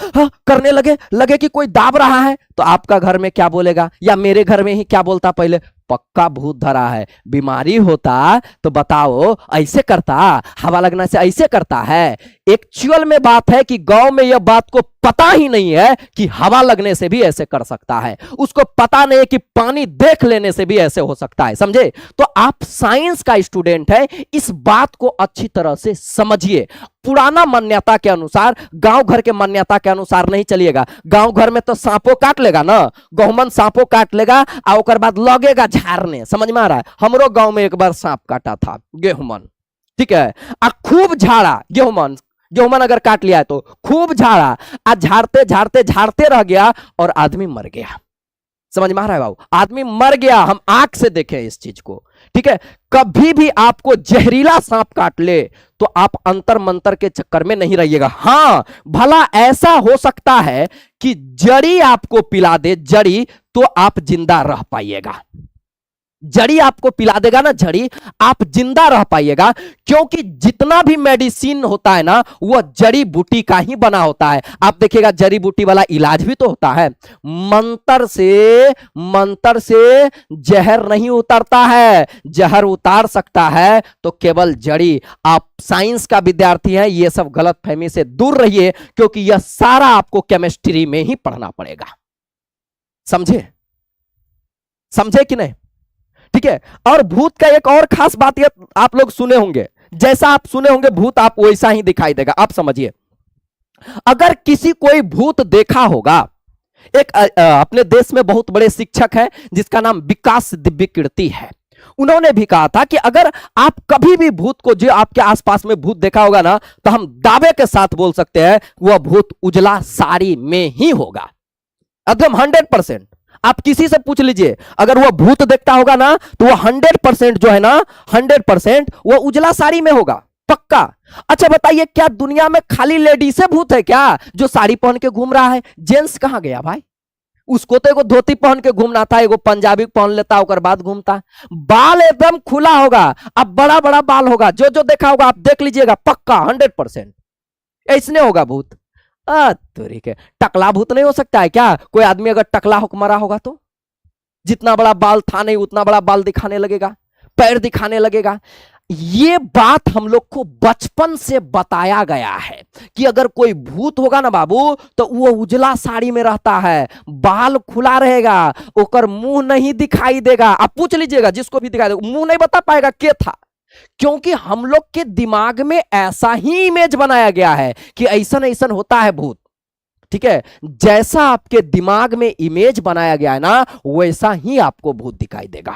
करने लगे कि कोई दाब रहा है, तो आपका घर में क्या बोलेगा, या मेरे घर में ही क्या बोलता, पहले पक्का भूत धरा है। बीमारी होता तो बताओ ऐसे करता, हवा लगने से ऐसे करता है। एक्चुअल में बात है कि गांव में यह बात को पता ही नहीं है कि हवा लगने से भी ऐसे कर सकता है, उसको पता नहीं है कि पानी देख लेने से भी ऐसे हो सकता है। समझे? तो आप साइंस का स्टूडेंट है, इस बात को अच्छी तरह से समझिए। पुराना मान्यता के अनुसार, गांव घर के मान्यता के अनुसार नहीं चलिएगा। गांव घर में तो सांपों काट लेगा ना, गहुमन सांपों काट लेगा और ओकर बाद लगेगा झाड़ने। समझ में आ रहा है? हमरो गांव में एक बार सांप काटा था, गेहूमन, ठीक है, आ खूब झाड़ा। गेहूमन गेहूमन अगर काट लिया है तो खूब झाड़ा, आ झाड़ते झाड़ते झाड़ते रह गया और आदमी मर गया। समझ में आ रहा है बाबू? आदमी मर गया, हम आंख से देखे इस चीज को, ठीक है। कभी भी आपको जहरीला सांप काट ले तो आप अंतर मंतर के चक्कर में नहीं रहिएगा। हां, भला ऐसा हो सकता है कि जड़ी आपको पिला दे, जड़ी, तो आप जिंदा रह पाइएगा। जड़ी आपको पिला देगा ना, जड़ी, आप जिंदा रह पाइएगा, क्योंकि जितना भी मेडिसिन होता है ना वो जड़ी बूटी का ही बना होता है। आप देखिएगा जड़ी बूटी वाला इलाज भी तो होता है। मंत्र से जहर नहीं उतरता है, जहर उतार सकता है तो केवल जड़ी। आप साइंस का विद्यार्थी हैं, ये सब गलत फहमी से दूर रहिए, क्योंकि यह सारा आपको केमिस्ट्री में ही पढ़ना पड़ेगा। समझे? समझे कि नहीं? ठीक है। और भूत का एक और खास बात ये आप लोग सुने होंगे, जैसा आप सुने होंगे भूत आप वैसा ही दिखाई देगा। आप समझिए, अगर किसी कोई भूत देखा होगा, एक अपने देश में बहुत बड़े शिक्षक हैं जिसका नाम विकास दिव्यकीर्ति है, उन्होंने भी कहा था कि अगर आप कभी भी भूत को, जो आपके आसपास में भूत देखा होगा ना, तो हम दावे के साथ बोल सकते हैं वह भूत उजला साड़ी में ही होगा, एकदम 100%। आप किसी से पूछ लीजिए, अगर वह भूत देखता होगा ना तो वह 100% जो है ना, 100% वह उजला साड़ी में होगा, पक्का। अच्छा बताइए, क्या दुनिया में खाली लेडीज से भूत है क्या जो साड़ी पहन के घूम रहा है? जेंट्स कहां गया भाई? उसको तो एगो धोती पहन के घूमना था, एगो पंजाबी पहन लेता, उसके बाद घूमता। बाल एकदम खुला होगा, अब बड़ा बड़ा बाल होगा, जो जो देखा होगा आप देख लीजिएगा, पक्का 100% ऐसने होगा भूत। तोरी के टकला भूत नहीं हो सकता है क्या? कोई आदमी अगर टकला होकर मरा होगा तो जितना बड़ा बाल था नहीं उतना बड़ा बाल दिखाने लगेगा, पैर दिखाने लगेगा। ये बात हम लोग को बचपन से बताया गया है कि अगर कोई भूत होगा ना बाबू तो वो उजला साड़ी में रहता है, बाल खुला रहेगा, ओकर मुंह नहीं दिखाई देगा। आप पूछ लीजिएगा जिसको भी दिखाई देगा, मुंह नहीं बता पाएगा के था, क्योंकि हम लोग के दिमाग में ऐसा ही इमेज बनाया गया है कि ऐसा ऐसा होता है भूत। ठीक है, जैसा आपके दिमाग में इमेज बनाया गया है ना वैसा ही आपको भूत दिखाई देगा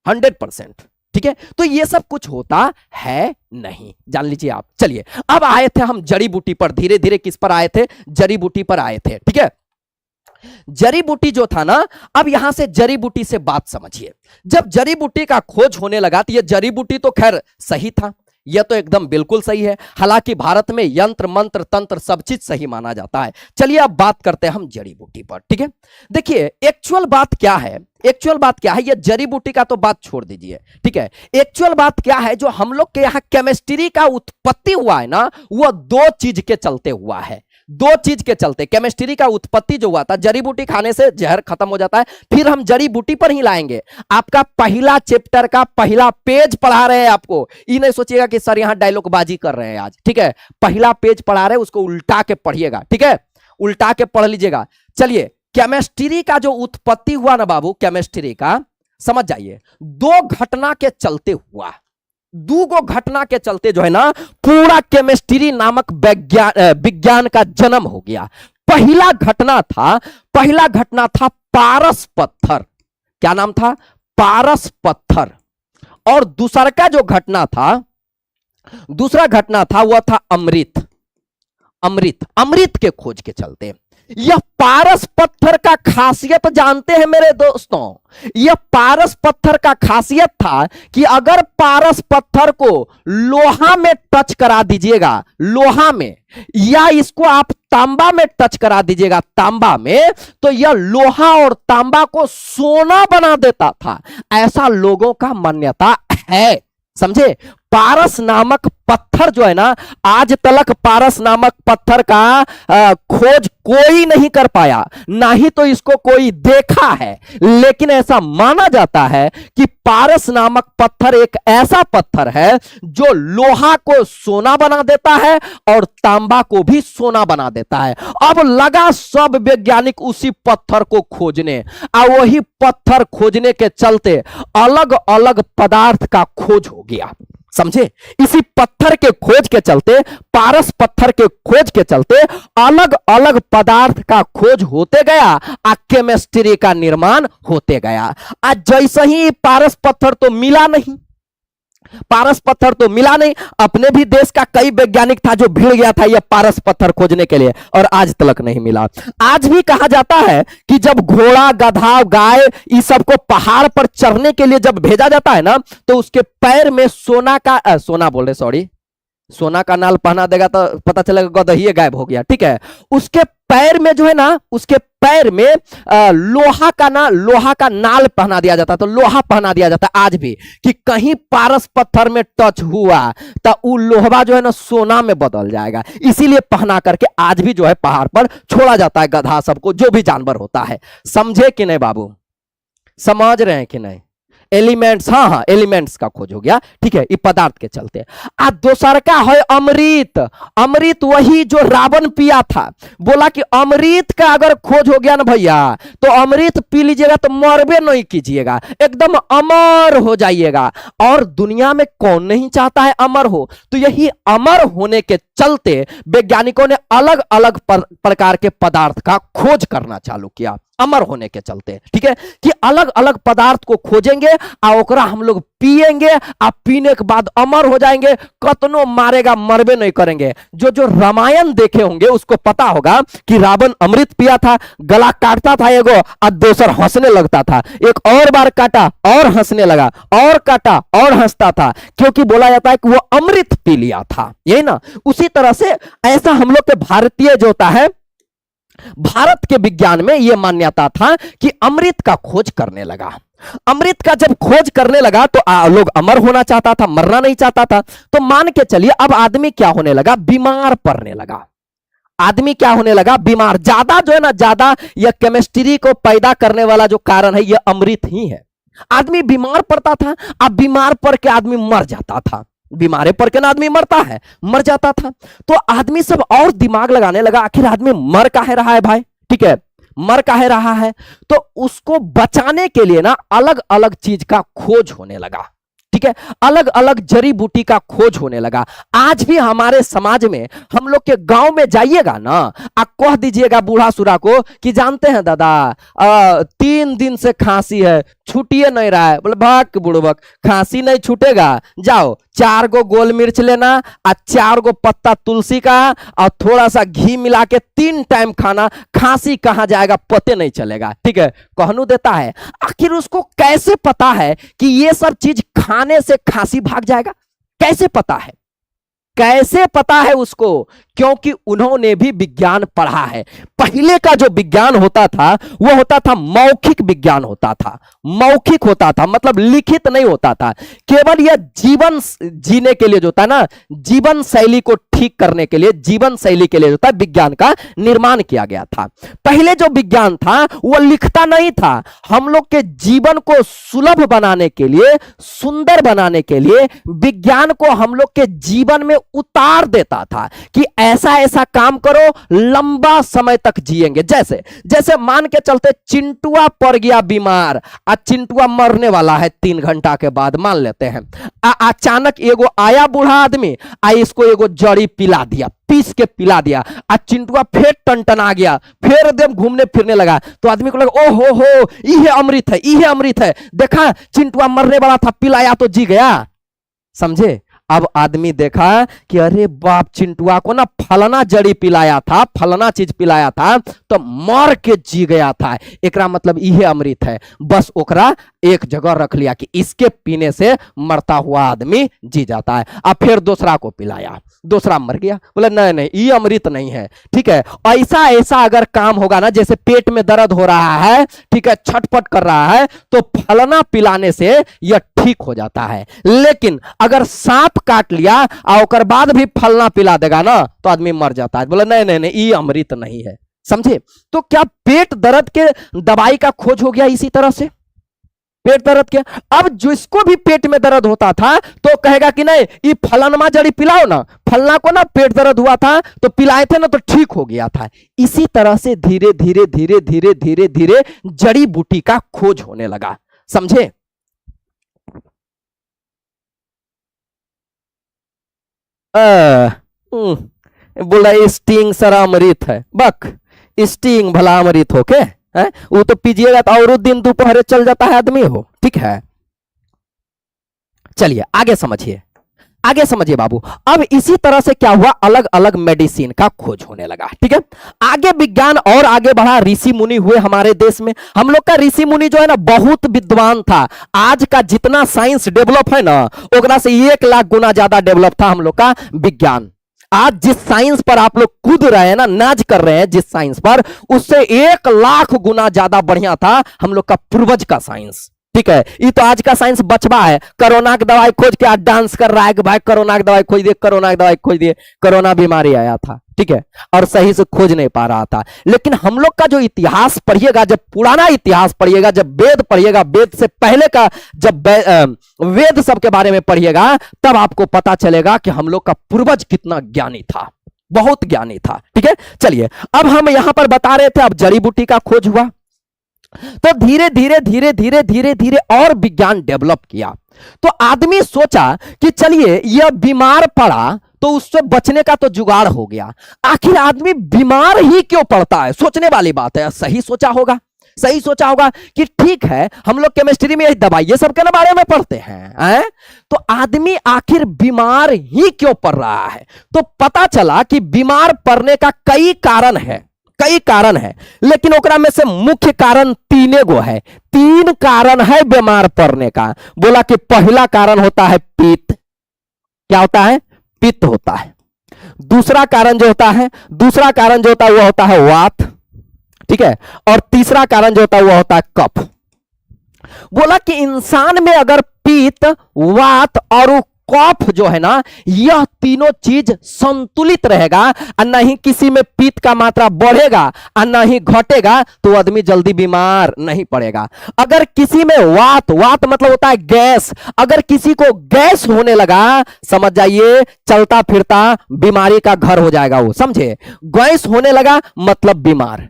100%। ठीक है, तो ये सब कुछ होता है नहीं, जान लीजिए आप। चलिए अब आए थे हम जड़ी बूटी पर, धीरे धीरे किस पर आए थे? जड़ी बूटी पर आए थे। ठीक है, जड़ी बूटी जो था ना, अब यहां से जड़ी बूटी से बात समझिए। जब जड़ी बूटी का खोज होने लगा तो ये जड़ी बूटी तो खैर सही था, यह तो एकदम बिल्कुल सही है। हालांकि भारत में यंत्र मंत्र तंत्र सब चीज सही माना जाता है। चलिए अब बात करते हैं हम जड़ी बूटी पर। ठीक है, देखिए एक्चुअल बात क्या है, एक्चुअल बात क्या है, ये जड़ी बूटी का तो बात छोड़ दीजिए। ठीक है, एक्चुअल बात क्या है, जो हम लोग के यहाँ केमिस्ट्री का उत्पत्ति हुआ है ना, वह दो चीज के चलते हुआ है। दो चीज के चलते केमिस्ट्री का उत्पत्ति जो हुआ था, जड़ी बूटी खाने से जहर खत्म हो जाता है, फिर हम जड़ी बूटी पर ही लाएंगे। आपका पहला चैप्टर का पहला पेज पढ़ा रहे हैं आपको, ये नहीं सोचिएगा कि सर यहां डायलॉग बाजी कर रहे हैं आज। ठीक है, पहला पेज पढ़ा रहे हैं, उसको उल्टा के पढ़िएगा। ठीक है, उल्टा के पढ़ लीजिएगा। चलिए, केमिस्ट्री का जो उत्पत्ति हुआ ना बाबू, केमिस्ट्री का समझ जाइए, दो घटना के चलते हुआ। दूगो घटना के चलते जो है ना पूरा केमिस्ट्री नामक विज्ञान का जन्म हो गया। पहला घटना था पारस पत्थर। क्या नाम था? पारस पत्थर। और दूसरा का जो घटना था, दूसरा घटना था वह था अमृत। अमृत के खोज के चलते। यह पारस पत्थर का खासियत जानते हैं मेरे दोस्तों, यह पारस पत्थर का खासियत था कि अगर पारस पत्थर को लोहा में टच करा दीजिएगा, लोहा में, या इसको आप तांबा में टच करा दीजिएगा, तांबा में, तो यह लोहा और तांबा को सोना बना देता था। ऐसा लोगों का मान्यता है, समझे? पारस नामक पत्थर जो है ना, आज तक पारस नामक पत्थर का खोज कोई नहीं कर पाया, ना ही तो इसको कोई देखा है। लेकिन ऐसा माना जाता है कि पारस नामक पत्थर एक ऐसा पत्थर है जो लोहा को सोना बना देता है और तांबा को भी सोना बना देता है। अब लगा सब वैज्ञानिक उसी पत्थर को खोजने, और वही पत्थर खोजने के चलते अलग अलग पदार्थ का खोज हो गया। समझे? इसी पत्थर के खोज के चलते, पारस पत्थर के खोज के चलते अलग अलग पदार्थ का खोज होते गया, आ केमिस्ट्री का निर्माण होते गया। आज जैसे ही पारस पत्थर तो मिला नहीं, पारस पत्थर तो मिला नहीं, अपने भी देश का कई वैज्ञानिक था जो भिड़ गया था यह पारस पत्थर खोजने के लिए, और आज तक नहीं मिला। आज भी कहा जाता है कि जब घोड़ा, गधा, गाय इस सबको पहाड़ पर चढ़ने के लिए जब भेजा जाता है ना, तो उसके पैर में सोना का नाल पहना देगा तो पता चलेगा गदहिए गायब हो गया। ठीक है, उसके पैर में जो है ना, उसके पैर में लोहा का नाल पहना दिया जाता है, तो लोहा पहना दिया जाता है आज भी, कि कहीं पारस पत्थर में टच हुआ तो वो लोहा जो है ना सोना में बदल जाएगा। इसीलिए पहना करके आज भी जो है पहाड़ पर छोड़ा जाता है गधा सबको, जो भी जानवर होता है। समझे कि नहीं बाबू? समझ रहे हैं कि नहीं? एलिमेंट्स, हाँ, एलिमेंट्स का खोज हो गया। ठीक है, ये पदार्थ के चलते। आ दूसर का है अमृत। अमृत वही जो रावण पिया था, बोला कि अमृत का अगर खोज हो गया ना भैया, तो अमृत पी लीजिएगा तो मरबे नहीं कीजिएगा, एकदम अमर हो जाइएगा। और दुनिया में कौन नहीं चाहता है अमर हो? तो यही अमर होने के चलते वैज्ञानिकों ने अलग अलग प्रकार के पदार्थ का खोज करना चालू किया, अमर होने के चलते। ठीक है, कि अलग अलग पदार्थ को खोजेंगे और ओकरा हम लोग पिएंगे, आ पीने के बाद अमर हो जाएंगे, कतनो मारेगा मरबे नहीं करेंगे। जो रामायण देखे होंगे उसको पता होगा कि रावण अमृत पिया था, गला काटता था एगो और दूसर हंसने लगता था, एक और बार काटा और हंसने लगा, और काटा और हंसता था, क्योंकि बोला जाता है कि वो अमृत पी लिया था। यही ना, उसी तरह से ऐसा हम लोग के भारतीय जो होता है, भारत के विज्ञान में यह मान्यता था कि अमृत का खोज करने लगा। अमृत का जब खोज करने लगा तो लोग अमर होना चाहता था, मरना नहीं चाहता था। तो मान के चलिए अब आदमी क्या होने लगा, बीमार पड़ने लगा। आदमी क्या होने लगा, बीमार। ज्यादा जो है ना, ज्यादा यह केमिस्ट्री को पैदा करने वाला जो कारण है यह अमृत ही है। आदमी बीमार पड़ता था, अब बीमार पड़ के आदमी मर जाता था, बीमारे पड़ के ना आदमी मरता है, मर जाता था। तो आदमी सब और दिमाग लगाने लगा, आखिर आदमी मर काहे रहा है भाई? ठीक है, मर काहे रहा है? तो उसको बचाने के लिए ना अलग अलग चीज का खोज होने लगा। ठीक है, अलग अलग जड़ी बूटी का खोज होने लगा। आज भी हमारे समाज में, हम लोग के गांव में जाइएगा ना, आप कह दीजिएगा बूढ़ा सुरा को कि जानते हैं दादा 3 दिन से खांसी है, छूटिए नहीं रहा है। बोले भाग बुड़बक, खांसी नहीं छूटेगा, जाओ 4 गो गोल मिर्च लेना और 4 गो पत्ता तुलसी का और थोड़ा सा घी मिला के 3 टाइम खाना, खांसी कहां जाएगा पते नहीं चलेगा। ठीक है, कहनू देता है। आखिर उसको कैसे पता है कि ये सब चीज खाने से खांसी भाग जाएगा? कैसे पता है? कैसे पता है उसको? क्योंकि उन्होंने भी विज्ञान पढ़ा है। पहले का जो विज्ञान होता था वो होता था मौखिक विज्ञान होता था, मौखिक होता था, मतलब लिखित नहीं होता था। केवल यह जीवन जीने के लिए जो था ना, जीवन शैली को ठीक करने के लिए, जीवन शैली के लिए जो था विज्ञान का निर्माण किया गया था। पहले जो विज्ञान था वो लिखता नहीं था, हम लोग के जीवन को सुलभ बनाने के लिए, सुंदर बनाने के लिए विज्ञान को हम लोग के जीवन में उतार देता था कि ऐसा ऐसा काम करो, लंबा समय तक जिएंगे। जैसे जैसे मान के चलते चिंटुआ पड़ गया बीमार, आज चिंटुआ मरने वाला है 3 घंटा के बाद, मान लेते हैं। अचानक एगो आया बूढ़ा आदमी, इसको एगो जड़ी पिला दिया, पीस के पिला दिया, आज चिंटुआ फिर टनटना गया, फिर एकदम घूमने फिरने लगा। तो आदमी को लगा ओ हो ये अमृत है, ये अमृत है, देखा चिंटुआ मरने वाला था, पिलाया तो जी गया। समझे? अब आदमी देखा कि अरे बाप, चिंटुआ को ना फलाना जड़ी पिलाया था, फलाना चीज पिलाया था, तो मर के जी गया था। एकरा मतलब इहे अमृत है। बस ओकरा एक जगह रख लिया कि इसके पीने से मरता हुआ आदमी जी जाता है। अब फिर दूसरा को पिलाया, दूसरा मर गया, बोला नहीं नहीं ये अमृत नहीं है। ठीक है, ऐसा ऐसा अगर काम होगा ना, जैसे पेट में दर्द हो रहा है, ठीक है, छटपट कर रहा है, तो फलना पिलाने से यह ठीक हो जाता है। लेकिन अगर सांप काट लिया और बाद भी फलना पिला देगा ना, तो आदमी मर जाता है। बोला नहीं नहीं नहीं ये अमृत नहीं है। समझे? तो क्या पेट दर्द के दवाई का खोज हो गया इसी तरह से? पेट दर्द के, अब जिसको भी पेट में दर्द होता था तो कहेगा कि नहीं ये फलनमा जड़ी पिलाओ ना, फलना को ना पेट दर्द हुआ था तो पिलाए थे ना तो ठीक हो गया था। इसी तरह से धीरे धीरे धीरे धीरे धीरे धीरे जड़ी बूटी का खोज होने लगा। समझे? बोला स्टिंग सरा अमृत है, बक स्टिंग भला अमृत हो के है? वो तो पीजिएगा तो और दिन दोपहर चल जाता है आदमी हो। ठीक है, चलिए आगे समझिए, आगे समझिए बाबू। अब इसी तरह से क्या हुआ, अलग अलग मेडिसिन का खोज होने लगा। ठीक है, आगे विज्ञान और आगे बढ़ा, ऋषि मुनि हुए हमारे देश में। हम लोग का ऋषि मुनि जो है ना बहुत विद्वान था। आज का जितना साइंस डेवलप है ना, ओकरा से 1 लाख गुना ज्यादा डेवलप था हम लोग का विज्ञान। आज जिस साइंस पर आप लोग कूद रहे हैं ना, नाज कर रहे हैं जिस साइंस पर, उससे 1 लाख गुना ज्यादा बढ़िया था हम लोग का पूर्वज का साइंस। ठीक है, ये तो आज का साइंस बचवा है। कोरोना की दवाई खोज के आज डांस कर रहा है कि भाई कोरोना की दवाई खोज दिए, कोरोना की दवाई खोज दिए। कोरोना बीमारी आया था, ठीक है, और सही से खोज नहीं पा रहा था। लेकिन हम लोग का जो इतिहास पढ़िएगा, जब पुराना इतिहास पढ़िएगा, जब वेद पढ़िएगा, वेद से पहले का जब वेद सब के बारे में पढ़िएगा, तब आपको पता चलेगा कि हम लोग का पूर्वज कितना ज्ञानी था, बहुत ज्ञानी था। ठीक है, चलिए अब हम यहां पर बता रहे थे, अब जड़ी बूटी का खोज हुआ तो धीरे धीरे धीरे धीरे धीरे धीरे और विज्ञान डेवलप किया। तो आदमी सोचा कि चलिए यह बीमार पड़ा तो उससे बचने का तो जुगाड़ हो गया। आखिर आदमी बीमार ही क्यों पड़ता है? सोचने वाली बात है। सही सोचा होगा, सही सोचा होगा कि ठीक है, हम लोग केमिस्ट्री में दवाई ये सब के बारे में पढ़ते हैं, तो आदमी आखिर बीमार ही क्यों पड़ रहा है? तो पता चला कि बीमार पड़ने का कई कारण है, कई कारण है, लेकिन ओकरा में से मुख्य कारण 3 गो है। 3 कारण है बीमार पड़ने का। बोला कि पहला कारण होता है पित्त। क्या होता है? पित्त होता है। दूसरा कारण जो होता है, दूसरा कारण जो होता है वो होता है वात। ठीक है, और तीसरा कारण जो होता है वो होता है कफ। बोला कि इंसान में अगर पित्त, वात और कफ जो है ना, यह तीनों चीज संतुलित रहेगा और ना ही किसी में पित्त का मात्रा बढ़ेगा और ना ही घटेगा, तो आदमी जल्दी बीमार नहीं पड़ेगा। अगर किसी में वात, वात मतलब होता है गैस, अगर किसी को गैस होने लगा, समझ जाइए चलता फिरता बीमारी का घर हो जाएगा वो। समझे? गैस होने लगा मतलब बीमार।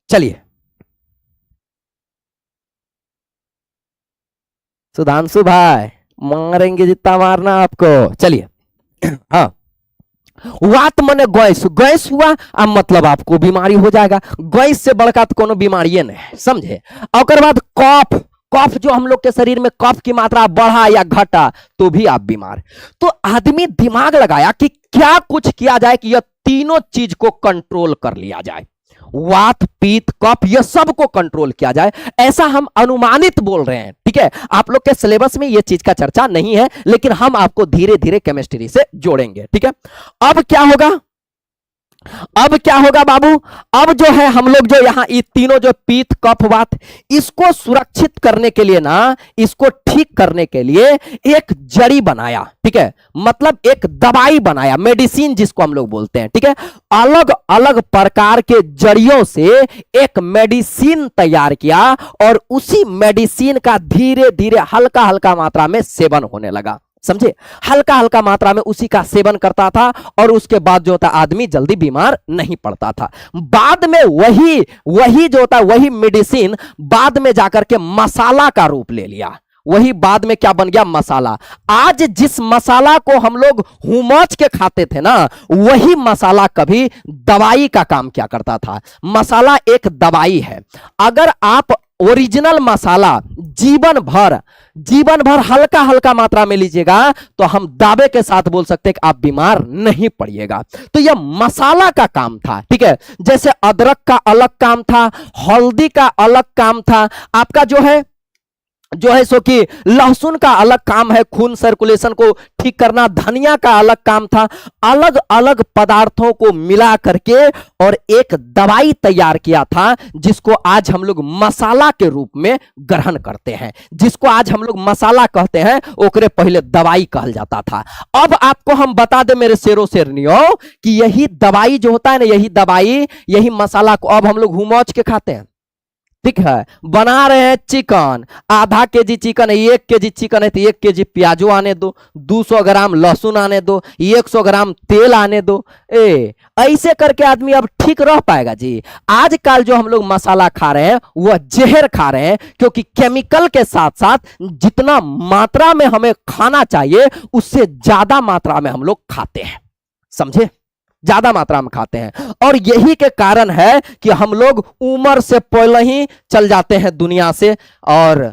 चलिए सुधांशु भाई, मारेंगे जितना मारना आपको। चलिए हाँ, वात मने गैस, गैस हुआ अब मतलब आपको बीमारी हो जाएगा। गैस से बढ़कर तो कोनो बीमारी नहीं। समझे? और बाद कफ, कफ जो हम लोग के शरीर में कफ की मात्रा बढ़ा या घटा तो भी आप बीमार। तो आदमी दिमाग लगाया कि क्या कुछ किया जाए कि यह तीनों चीज को कंट्रोल कर लिया जाए। वात, पित्त, कफ, यह सब को कंट्रोल किया जाए, ऐसा हम अनुमानित बोल रहे हैं। ठीक है, आप लोग के सिलेबस में यह चीज का चर्चा नहीं है, लेकिन हम आपको धीरे धीरे केमिस्ट्री से जोड़ेंगे। ठीक है, अब क्या होगा, अब क्या होगा बाबू? अब जो है हम लोग जो यहां ये तीनों जो पित्त, कफ, वात, इसको सुरक्षित करने के लिए ना, इसको ठीक करने के लिए एक जड़ी बनाया। ठीक है, मतलब एक दवाई बनाया, मेडिसिन जिसको हम लोग बोलते हैं। ठीक है, अलग अलग प्रकार के जड़ियों से एक मेडिसिन तैयार किया और उसी मेडिसिन का धीरे धीरे हल्का हल्का मात्रा में सेवन होने लगा। समझे? हल्का हल्का मात्रा में उसी का सेवन करता था और उसके बाद जो होता आदमी जल्दी बीमार नहीं पड़ता था। बाद में वही जो होता वही मेडिसिन बाद में जाकर के मसाला का रूप ले लिया। वही बाद में क्या बन गया? मसाला। आज जिस मसाला को हम लोग हुमच के खाते थे ना, वही मसाला कभी दवाई का काम क्या करता था। मसाला एक दवाई है। अगर आप ओरिजिनल मसाला जीवन भर हल्का हल्का मात्रा में लीजिएगा तो हम दावे के साथ बोल सकते हैं कि आप बीमार नहीं पड़िएगा। तो यह मसाला का काम था, ठीक है। जैसे अदरक का अलग काम था, हल्दी का अलग काम था, आपका जो है सो कि लहसुन का अलग काम है, खून सर्कुलेशन को ठीक करना, धनिया का अलग काम था। अलग अलग पदार्थों को मिला करके और एक दवाई तैयार किया था जिसको आज हम लोग मसाला के रूप में ग्रहण करते हैं। जिसको आज हम लोग मसाला कहते हैं ओकरे पहले दवाई कहल जाता था। अब आपको हम बता दें मेरे शेरों शेरनियों कि यही दवाई जो होता है ना, यही दवाई यही मसाला को अब हम लोग हुमौच के खाते हैं, ठीक है। बना रहे हैं चिकन, आधा केजी चिकन है, 1 केजी चिकन है तो 1 केजी प्याजो आने दो, 200 ग्राम लहसुन आने दो, 100 ग्राम तेल आने दो। ऐसे करके आदमी अब ठीक रह पाएगा जी? आजकल जो हम लोग मसाला खा रहे हैं वह जहर खा रहे हैं, क्योंकि केमिकल के साथ साथ जितना मात्रा में हमें खाना चाहिए उससे ज्यादा मात्रा में हम लोग खाते हैं, समझे? ज्यादा मात्रा में खाते हैं और यही के कारण है कि हम लोग उम्र से पहले ही चल जाते हैं दुनिया से और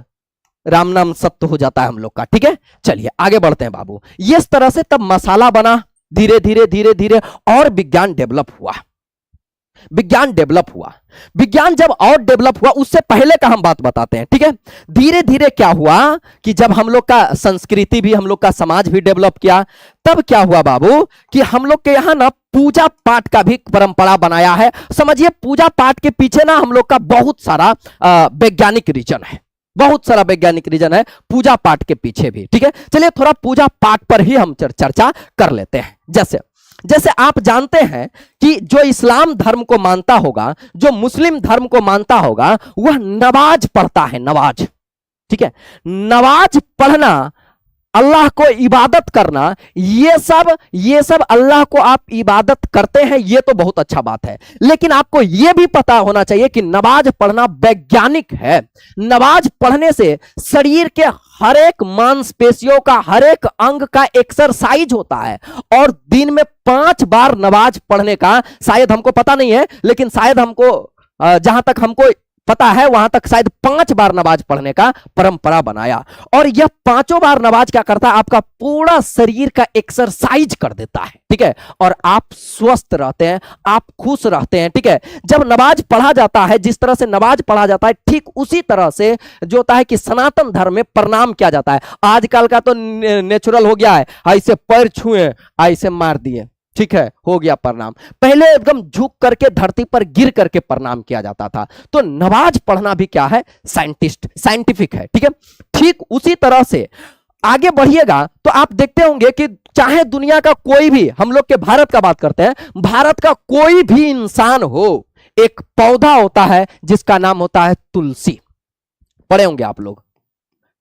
राम नाम सत्य हो जाता है हम लोग का, ठीक है। चलिए आगे बढ़ते हैं बाबू। इस तरह से तब मसाला बना, धीरे धीरे धीरे धीरे और विज्ञान डेवलप हुआ। विज्ञान जब और डेवलप हुआ, उससे पहले का हम बात बताते हैं, ठीक है। धीरे धीरे क्या हुआ कि जब हम लोग का संस्कृति भी, हम लोग का समाज भी डेवलप किया, तब क्या हुआ बाबू कि हम लोग के यहाँ ना पूजा पाठ का भी परंपरा बनाया है। समझिए पूजा पाठ के पीछे ना हम लोग का बहुत सारा वैज्ञानिक रीजन है, बहुत सारा वैज्ञानिक रीजन है पूजा पाठ के पीछे भी, ठीक है। चलिए थोड़ा पूजा पाठ पर ही हम चर्चा कर लेते हैं। जैसे आप जानते हैं कि जो इस्लाम धर्म को मानता होगा, जो मुस्लिम धर्म को मानता होगा, वह नमाज पढ़ता है, नमाज, ठीक है। नमाज पढ़ना, अल्लाह को इबादत करना, ये सब अल्लाह को आप इबादत करते हैं, ये तो बहुत अच्छा बात है। लेकिन आपको ये भी पता होना चाहिए कि नमाज पढ़ना वैज्ञानिक है। नमाज पढ़ने से शरीर के हर एक मांसपेशियों का, हर एक अंग का एक्सरसाइज होता है और दिन में 5 बार नमाज पढ़ने का, शायद हमको पता नहीं है लेकिन शायद हमको जहां तक हमको पता है वहां तक शायद 5 बार नमाज पढ़ने का परंपरा बनाया। और यह 5 बार नमाज क्या करता है, आपका पूरा शरीर का एक्सरसाइज कर देता है, ठीक है। और आप स्वस्थ रहते हैं, आप खुश रहते हैं, ठीक है। जब नमाज पढ़ा जाता है, जिस तरह से नमाज पढ़ा जाता है, ठीक उसी तरह से जो होता है कि सनातन धर्म में प्रणाम किया जाता है। आजकल का तो नेचुरल हो गया है, ऐसे पैर छुए ऐसे मार दिए, ठीक है, हो गया प्रणाम। पहले एकदम झुक करके धरती पर गिर करके प्रणाम किया जाता था। तो नमाज पढ़ना भी क्या है, साइंटिफिक है, ठीक है। ठीक उसी तरह से आगे बढ़िएगा तो आप देखते होंगे कि चाहे दुनिया का कोई भी, हम लोग के भारत का बात करते हैं, भारत का कोई भी इंसान हो, एक पौधा होता है जिसका नाम होता है तुलसी। पढ़े होंगे आप लोग,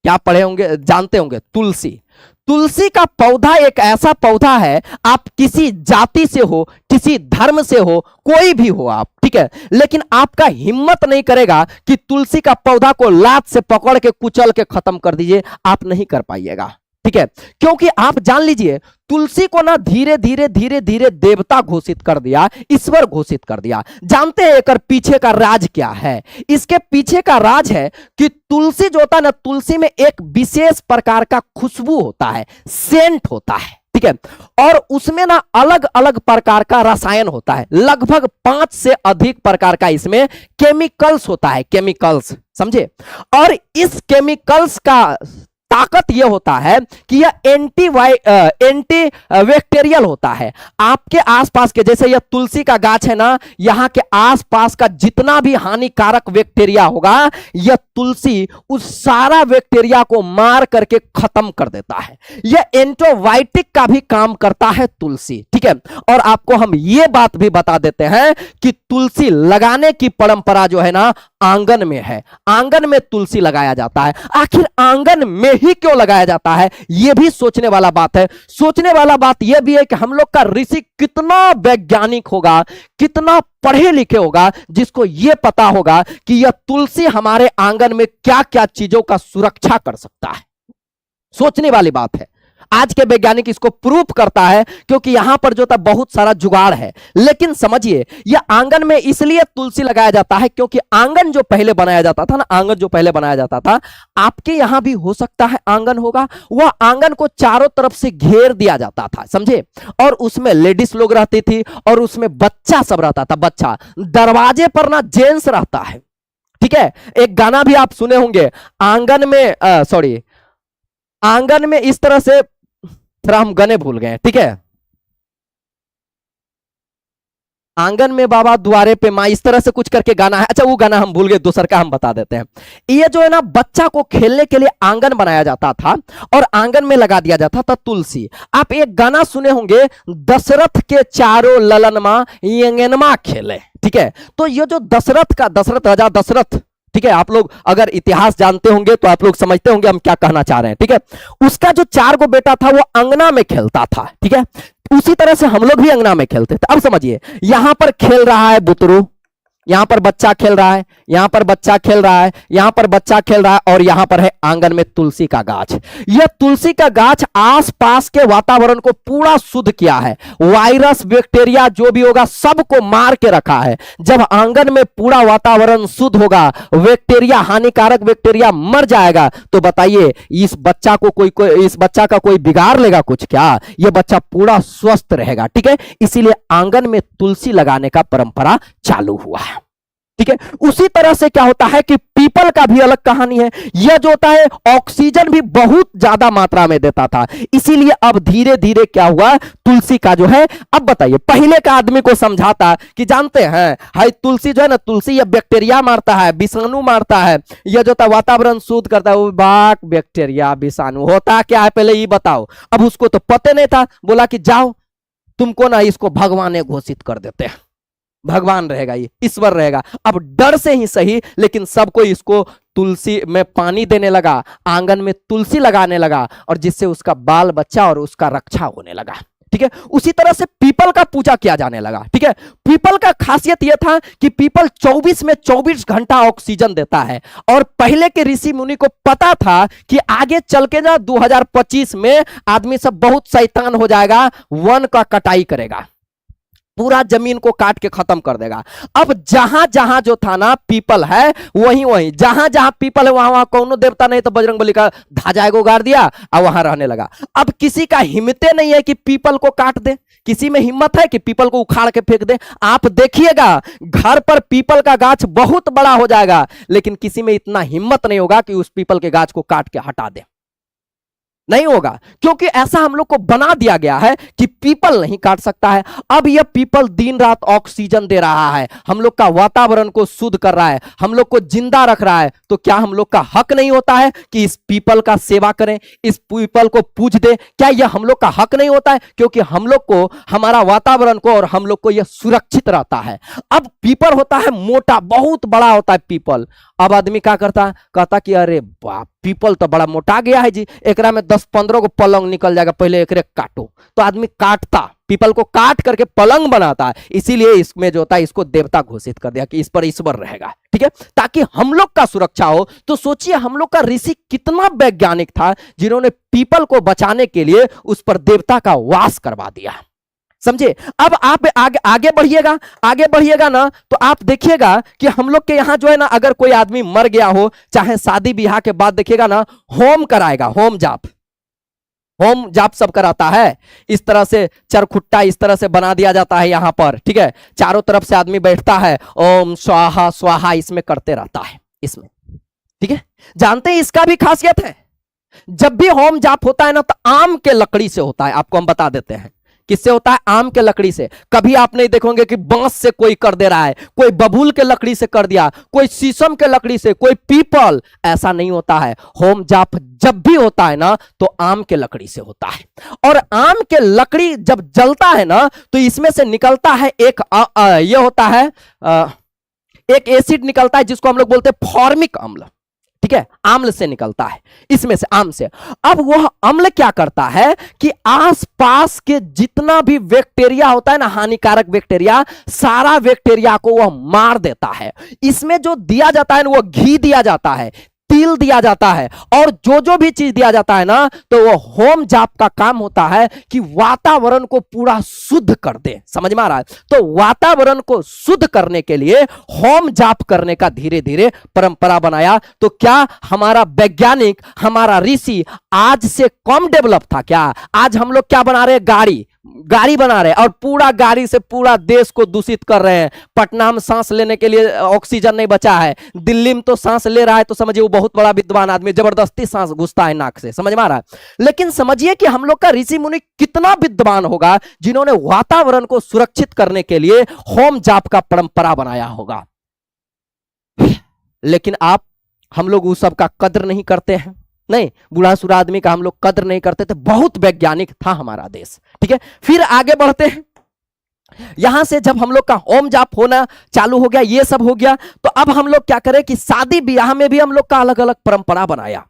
क्या पढ़े होंगे, जानते होंगे, तुलसी। तुलसी का पौधा एक ऐसा पौधा है, आप किसी जाति से हो, किसी धर्म से हो, कोई भी हो आप, ठीक है, लेकिन आपका हिम्मत नहीं करेगा कि तुलसी का पौधा को लात से पकड़ के कुचल के खत्म कर दीजिए, आप नहीं कर पाइएगा, ठीक है। क्योंकि आप जान लीजिए तुलसी को ना धीरे धीरे धीरे धीरे देवता घोषित कर दिया, ईश्वर घोषित कर दिया। जानते हैं एक पीछे का राज क्या है? इसके पीछे का राज है कि तुलसी जो होता है ना, तुलसी में एक विशेष प्रकार का खुशबू होता है, सेंट होता है, ठीक है। और उसमें ना अलग अलग प्रकार का रसायन होता है, लगभग 5 से अधिक प्रकार का इसमें केमिकल्स होता है, केमिकल्स, समझे। और इस केमिकल्स का ताकत यह होता है कि यह एंटी बैक्टीरियल होता है। आपके आसपास के, जैसे यह तुलसी का गाछ है ना, यहां के आसपास का जितना भी हानिकारक बैक्टीरिया होगा, यह तुलसी उस सारा बैक्टीरिया को मार करके खत्म कर देता है। यह एंटीबायोटिक का भी काम करता है तुलसी, ठीक है। और आपको हम यह बात भी बता देते हैं कि तुलसी लगाने की परंपरा जो है ना, आंगन में है। आंगन में तुलसी लगाया जाता है। आखिर आंगन में ही क्यों लगाया जाता है, यह भी सोचने वाला बात है। सोचने वाला बात यह भी है कि हम लोग का ऋषि कितना वैज्ञानिक होगा, कितना पढ़े लिखे होगा, जिसको यह पता होगा कि यह तुलसी हमारे आंगन में क्या क्या चीजों का सुरक्षा कर सकता है। सोचने वाली बात है। आज के वैज्ञानिक इसको प्रूफ करता है, क्योंकि यहां पर जो था बहुत सारा जुगाड़ है। लेकिन समझिए, यह आंगन में इसलिए तुलसी लगाया जाता है क्योंकि आंगन जो पहले बनाया जाता था ना, आंगन जो पहले बनाया जाता था, आपके यहां भी हो सकता है आंगन होगा, वह आंगन को चारों तरफ से घेर दिया जाता था, समझे, और उसमें लेडीज लोग रहती थी और उसमें बच्चा सब रहता था। बच्चा दरवाजे पर ना जेंट्स रहता है, ठीक है। एक गाना भी आप सुने होंगे, आंगन में सॉरी, आंगन में इस तरह से, थोड़ा हम गाने भूल गए, ठीक है, आंगन में बाबा द्वारे पे माँ, इस तरह से कुछ करके गाना है। अच्छा वो गाना हम भूल गए, दूसर का हम बता देते हैं। ये जो है ना, बच्चा को खेलने के लिए आंगन बनाया जाता था और आंगन में लगा दिया जाता था तुलसी। आप एक गाना सुने होंगे, दशरथ के चारों ललनमा यंगनमा खेले, ठीक है। तो ये जो दशरथ राजा दशरथ, ठीक है, आप लोग अगर इतिहास जानते होंगे तो आप लोग समझते होंगे हम क्या कहना चाह रहे हैं, ठीक है। उसका जो 4 गो बेटा था वो अंगना में खेलता था, ठीक है। उसी तरह से हम लोग भी अंगना में खेलते थे। अब समझिए, यहां पर खेल रहा है बुतरू, यहां पर बच्चा खेल रहा है, यहां पर बच्चा खेल रहा है, यहां पर बच्चा खेल रहा है, और यहां पर है आंगन में तुलसी का गाछ। यह तुलसी का गाछ आसपास के वातावरण को पूरा शुद्ध किया है, वायरस बैक्टीरिया जो भी होगा सबको मार के रखा है। जब आंगन में पूरा वातावरण शुद्ध होगा, बैक्टीरिया, हानिकारक बैक्टीरिया मर जाएगा, तो बताइए इस बच्चा को इस बच्चा का कोई बिगाड़ लेगा कुछ क्या? यह बच्चा पूरा स्वस्थ रहेगा, ठीक है। इसीलिए आंगन में तुलसी लगाने का परंपरा चालू हुआ है, ठीक है। उसी तरह से क्या होता है कि पीपल का भी अलग कहानी है। यह जो होता है ऑक्सीजन भी बहुत ज्यादा मात्रा में देता था, इसीलिए अब धीरे धीरे क्या हुआ, तुलसी का जो है, अब बताइए, पहले का आदमी को समझाता कि जानते हैं हाय तुलसी जो है ना, तुलसी यह बैक्टीरिया मारता है, विषाणु मारता है, यह जो होता वातावरण शुद्ध करता है। वो बाक बैक्टीरिया विषाणु होता क्या है पहले ये बताओ। अब उसको तो पता नहीं था, बोला कि जाओ तुमको ना इसको भगवान घोषित कर देते हैं, भगवान रहेगा, ये ईश्वर रहेगा। अब डर से ही सही, लेकिन सबको इसको तुलसी में पानी देने लगा, आंगन में तुलसी लगाने लगा, और जिससे उसका बाल बच्चा और उसका रक्षा होने लगा, ठीक है। उसी तरह से पीपल का पूजा किया जाने लगा, ठीक है। पीपल का खासियत यह था कि पीपल 24 में 24 घंटा ऑक्सीजन देता है, और पहले के ऋषि मुनि को पता था कि आगे चल के ना 2025 में आदमी सब बहुत शैतान हो जाएगा, वन का कटाई करेगा, पूरा जमीन को काट के खत्म कर देगा। अब जहां जहां जो था ना पीपल है, वहीं वहीं जहां जहां पीपल है वहां वहां कौनो देवता नहीं, तो बजरंगबली का ध्वजा को गाड़ दिया और वहां रहने लगा। अब किसी का हिम्मते नहीं है कि पीपल को काट दे, किसी में हिम्मत है कि पीपल को उखाड़ के फेंक दे। आप देखिएगा घर पर पीपल का गाछ बहुत बड़ा हो जाएगा, लेकिन किसी में इतना हिम्मत नहीं होगा कि उस पीपल के गाछ को काट के हटा दे, नहीं होगा, क्योंकि ऐसा हम लोग को बना दिया गया है कि पीपल नहीं काट सकता है। अब यह पीपल दिन रात ऑक्सीजन दे रहा है, हम लोग का वातावरण को शुद्ध कर रहा है, हम लोग को जिंदा रख रहा है, तो क्या हम लोग का हक नहीं होता है कि इस पीपल का सेवा करें, इस पीपल को पूज दे? क्या यह हम लोग का हक नहीं होता है? क्योंकि हम लोग को, हमारा वातावरण को और हम लोग को यह सुरक्षित रहता है। अब पीपल होता है मोटा, बहुत बड़ा होता है पीपल। अब आदमी क्या करता, कहता कि अरे बाप, पीपल तो बड़ा मोटा गया है जी, एकरा में 10-15 को पलंग निकल जाएगा, पहले एकरे काटो। तो आदमी काटता, पीपल को काट करके पलंग बनाता है। इसीलिए इसमें जो होता है, इसको देवता घोषित कर दिया कि इस पर ईश्वर रहेगा, ठीक है, ताकि हम लोग का सुरक्षा हो। तो सोचिए हम लोग का ऋषि कितना वैज्ञानिक था, जिन्होंने पीपल को बचाने के लिए उस पर देवता का वास करवा दिया, समझे। अब आप आगे बढ़िएगा, आगे बढ़िएगा ना, तो आप देखिएगा कि हम लोग के यहां जो है ना, अगर कोई आदमी मर गया हो, चाहे शादी ब्याह के बाद, देखिएगा ना होम कराएगा, होम जाप सब कराता है। इस तरह से चरखुट्टा इस तरह से बना दिया जाता है यहां पर, ठीक है। चारों तरफ से आदमी बैठता है, ओम स्वाहा स्वाहा इसमें करते रहता है, इसमें, ठीक है। जानते हैं इसका भी खासियत है, जब भी होम जाप होता है ना, तो आम के लकड़ी से होता है। आपको हम बता देते हैं किससे होता है, आम के लकड़ी से। कभी आप नहीं देखोगे कि बांस से कोई कर दे रहा है, कोई बबूल के लकड़ी से कर दिया, कोई शीशम के लकड़ी से, कोई पीपल, ऐसा नहीं होता है। होम जाप जब भी होता है ना, तो आम के लकड़ी से होता है। और आम के लकड़ी जब जलता है ना, तो इसमें से निकलता है एक ये होता है एक एसिड निकलता है, जिसको हम लोग बोलते हैं फॉर्मिक अम्ल, ठीक है, आम्ल से निकलता है, इसमें से, आम से। अब वह अम्ल क्या करता है कि आसपास के जितना भी बैक्टीरिया होता है ना, हानिकारक बैक्टीरिया, सारा बैक्टीरिया को वह मार देता है। इसमें जो दिया जाता है ना, वह घी दिया जाता है। तिल दिया जाता है, और जो भी चीज दिया जाता है ना, तो वो होम जाप का काम होता है कि वातावरण को पूरा शुद्ध कर दे। समझ में आ रहा है? तो वातावरण को शुद्ध करने के लिए होम जाप करने का धीरे धीरे परंपरा बनाया। तो क्या हमारा वैज्ञानिक, हमारा ऋषि आज से कम डेवलप था क्या? आज हम लोग क्या बना रहे हैं? गाड़ी बना रहे हैं, और पूरा गाड़ी से पूरा देश को दूषित कर रहे हैं। पटना में सांस लेने के लिए ऑक्सीजन नहीं बचा है, दिल्ली में तो सांस ले रहा है, तो समझिए वो बहुत बड़ा विद्वान आदमी, जबरदस्ती सांस घुसता है नाक से। समझ में आ रहा है? लेकिन समझिए कि हम लोग का ऋषि मुनि कितना विद्वान होगा जिन्होंने वातावरण को सुरक्षित करने के लिए होम जाप का परंपरा बनाया होगा। लेकिन हम लोग उस सब का कद्र नहीं करते हैं। नहीं, बूढ़ा सूढ़ा आदमी का हम लोग कद्र नहीं करते थे। बहुत वैज्ञानिक था हमारा देश। ठीक है, फिर आगे बढ़ते हैं। यहां से जब हम लोग का होम जाप होना चालू हो गया, ये सब हो गया, तो अब हम लोग क्या करें कि शादी ब्याह में भी हम लोग का अलग अलग परंपरा बनाया।